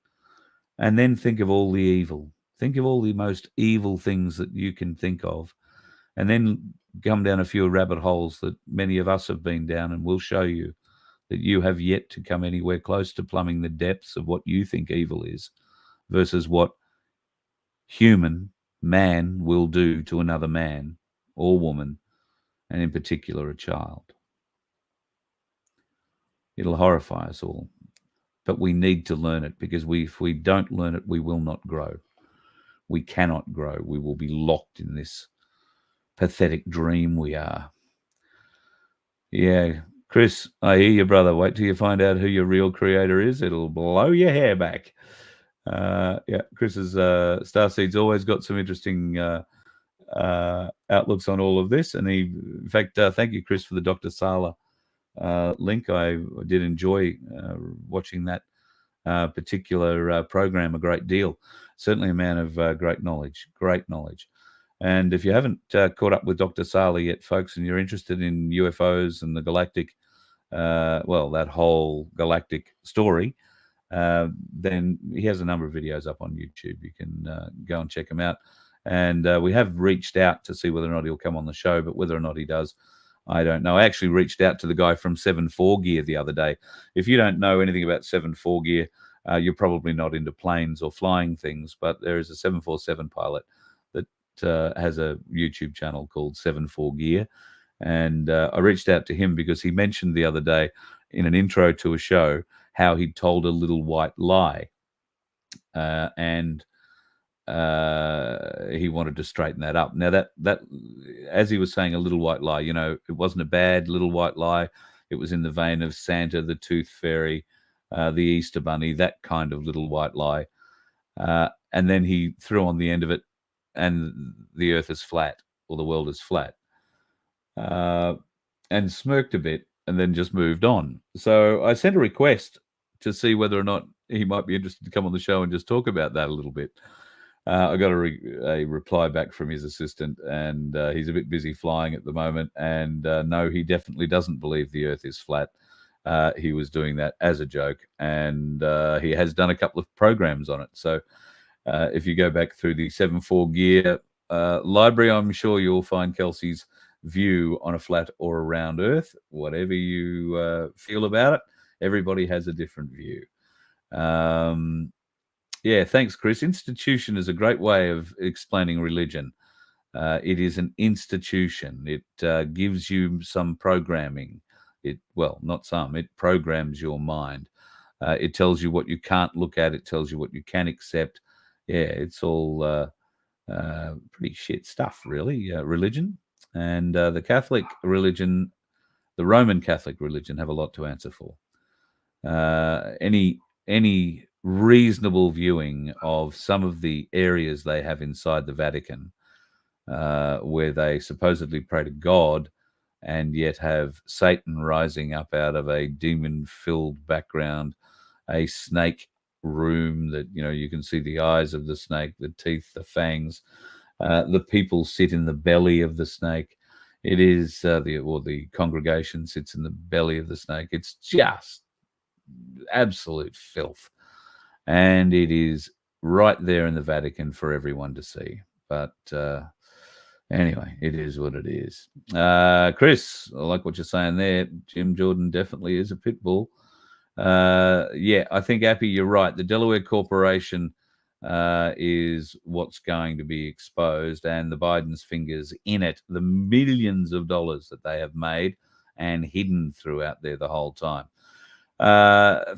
And then think of all the evil. Think of all the most evil things that you can think of. And then come down a few rabbit holes that many of us have been down, and we'll show you that you have yet to come anywhere close to plumbing the depths of what you think evil is versus what man will do to another man or woman, and in particular a child. It'll horrify us all. But we need to learn it, because if we don't learn it, we will not grow. We cannot grow. We will be locked in this pathetic dream we are. Yeah, Chris, I hear you, brother. Wait till you find out who your real creator is. It'll blow your hair back. Yeah, Chris's Starseed's always got some interesting outlooks on all of this. And in fact, thank you, Chris, for the Dr. Sala link. I did enjoy watching that particular program a great deal. Certainly a man of great knowledge. And if you haven't caught up with Dr. Sala yet, folks, and you're interested in UFOs and the galactic, that whole galactic story, then he has a number of videos up on YouTube. You can go and check him out. And we have reached out to see whether or not he'll come on the show, but whether or not he does, I don't know. I actually reached out to the guy from 7-4 Gear the other day. If you don't know anything about 7-4 Gear, you're probably not into planes or flying things, but there is a 747 pilot that has a YouTube channel called 7-4 Gear. And I reached out to him because he mentioned the other day in an intro to a show how he'd told a little white lie. And he wanted to straighten that up. Now that as he was saying, a little white lie, it wasn't a bad little white lie. It was in the vein of Santa, the Tooth Fairy, the Easter Bunny, that kind of little white lie. And then he threw on the end of it, and the earth is flat, or the world is flat, and smirked a bit, and then just moved on. So I sent a request to see whether or not he might be interested to come on the show and just talk about that a little bit. I got a reply back from his assistant, and he's a bit busy flying at the moment. And no, he definitely doesn't believe the earth is flat. He was doing that as a joke, and he has done a couple of programs on it. So if you go back through the 7-4 Gear library, I'm sure you'll find Kelsey's view on a flat or a round earth. Whatever you feel about it, everybody has a different view. Yeah, thanks, Chris. Institution is a great way of explaining religion. It is an institution. It gives you some programming. It programs your mind. It tells you what you can't look at. It tells you what you can accept. Yeah, it's all pretty shit stuff, really, religion. And the Catholic religion, the Roman Catholic religion, have a lot to answer for. Any reasonable viewing of some of the areas they have inside the Vatican, where they supposedly pray to God and yet have Satan rising up out of a demon-filled background, a snake room that, you can see the eyes of the snake, the teeth, the fangs. The people sit in the belly of the snake. It is, the congregation sits in the belly of the snake. It's just absolute filth. And it is right there in the Vatican for everyone to see. But anyway, it is what it is. Chris, I like what you're saying there. Jim Jordan definitely is a pit bull. Yeah, I think, Appy, you're right. The Delaware Corporation is what's going to be exposed, and the Biden's fingers in it. The millions of dollars that they have made and hidden throughout there the whole time.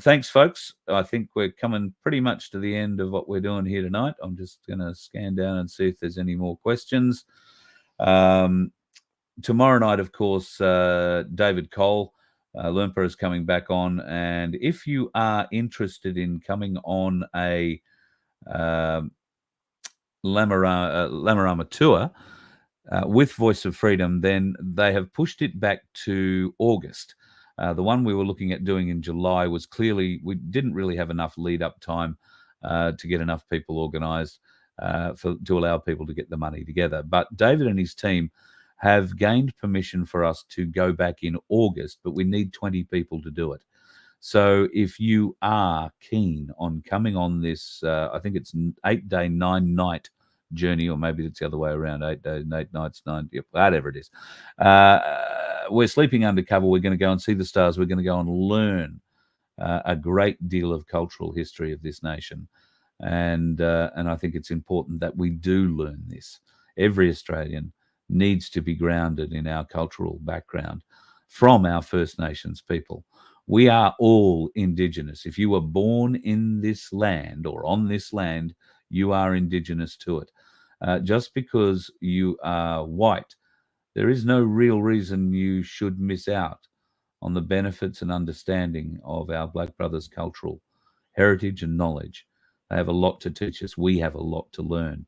Thanks, folks. I think we're coming pretty much to the end of what we're doing here tonight. I'm just going to scan down and see if there's any more questions. Tomorrow night, of course, David Cole, Lumpa, is coming back on. And if you are interested in coming on a Lamarama tour with Voice of Freedom, then they have pushed it back to August. The one we were looking at doing in July was clearly, we didn't really have enough lead up time to get enough people organized to allow people to get the money together. But David and his team have gained permission for us to go back in August, but we need 20 people to do it. So if you are keen on coming on this, I think it's 8-day, 9-night journey, or maybe it's the other way around, 8 days, 8 nights, 9, whatever it is. We're sleeping undercover. We're going to go and see the stars. We're going to go and learn a great deal of cultural history of this nation. And I think it's important that we do learn this. Every Australian needs to be grounded in our cultural background from our First Nations people. We are all Indigenous. If you were born in this land or on this land, you are Indigenous to it. Just because you are white, there is no real reason you should miss out on the benefits and understanding of our Black brothers' cultural heritage and knowledge. They have a lot to teach us. We have a lot to learn.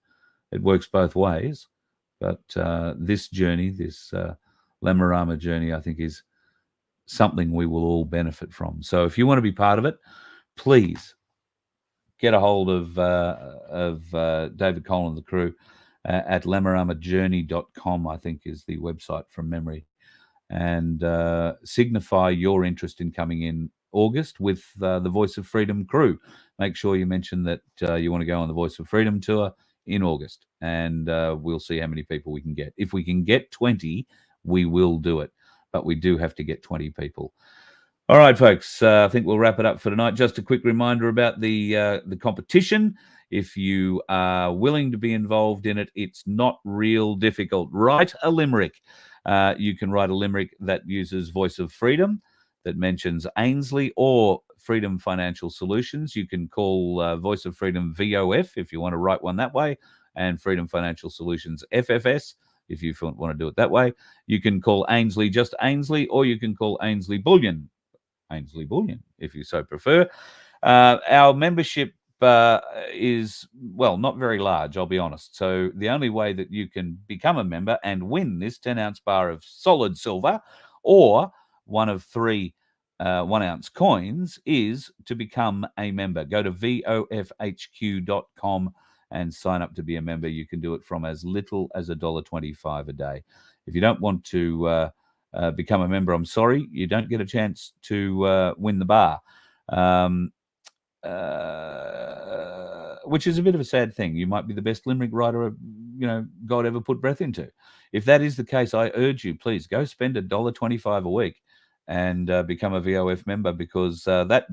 It works both ways, But this journey, this Lemurama journey, I think is something we will all benefit from. So if you want to be part of it, please get a hold of David Cole and the crew at lemuramajourney.com, I think is the website from memory, and signify your interest in coming in August with the Voice of Freedom crew. Make sure you mention that you want to go on the Voice of Freedom tour in August, and we'll see how many people we can get. If we can get 20, we will do it, but we do have to get 20 people. All right, folks, I think we'll wrap it up for tonight. Just a quick reminder about the competition. If you are willing to be involved in it, it's not real difficult. Write a limerick. You can write a limerick that uses Voice of Freedom, that mentions Ainsley or Freedom Financial Solutions. You can call Voice of Freedom VoF if you want to write one that way, and Freedom Financial Solutions FFS if you want to do it that way. You can call Ainsley just Ainsley, or you can call Ainsley Bullion, if you so prefer. Our membership is, well, not very large, I'll be honest. So the only way that you can become a member and win this 10-ounce bar of solid silver or one of 3 1-ounce coins is to become a member. Go to vofhq.com and sign up to be a member. You can do it from as little as $1.25 a day. If you don't want to become a member, I'm sorry, you don't get a chance to win the bar, which is a bit of a sad thing. You might be the best limerick writer, God ever put breath into. If that is the case, I urge you, please go spend $1.25 a week and become a VoF member, because that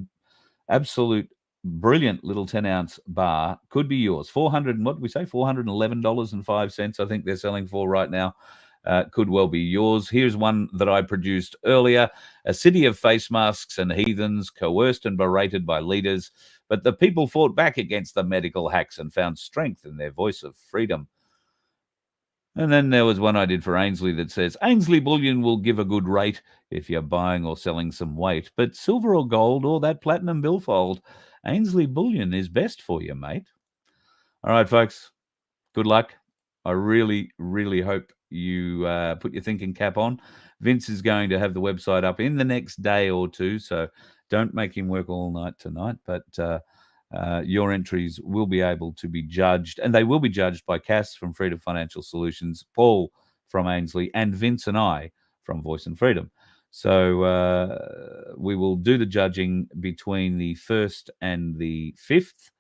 absolute brilliant little 10-ounce bar could be yours. $411.05, I think they're selling for right now. Could well be yours. Here's one that I produced earlier. A city of face masks and heathens, coerced and berated by leaders, but the people fought back against the medical hacks and found strength in their voice of freedom. And then there was one I did for Ainsley that says, Ainsley Bullion will give a good rate if you're buying or selling some weight, but silver or gold or that platinum billfold, Ainsley Bullion is best for you, mate. All right, folks, good luck. I really, really hope you put your thinking cap on. Vince is going to have the website up in the next day or two, so don't make him work all night tonight, but your entries will be able to be judged, and they will be judged by Cass from Freedom Financial Solutions, Paul from Ainsley, and Vince and I from Voice and Freedom. So we will do the judging between the 1st and the 5th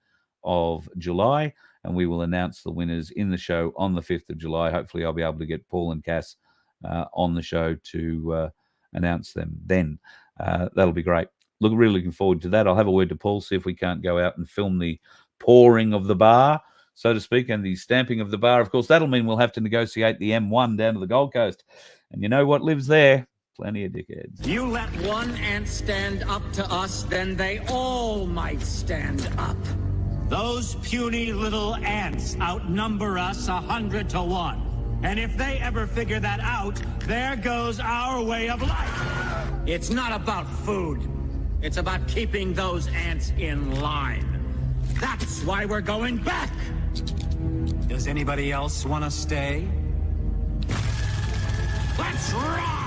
of July, and we will announce the winners in the show on the 5th of July. Hopefully I'll be able to get Paul and Cass on the show to announce them then. That'll be great. Really looking forward to that. I'll have a word to Paul, see if we can't go out and film the pouring of the bar, so to speak, and the stamping of the bar. Of course, that'll mean we'll have to negotiate the M1 down to the Gold Coast. And you know what lives there? Plenty of dickheads. You let one ant stand up to us, then they all might stand up. Those puny little ants outnumber us 100 to 1. And if they ever figure that out, there goes our way of life. It's not about food. It's about keeping those ants in line. That's why we're going back. Does anybody else want to stay? Let's rock!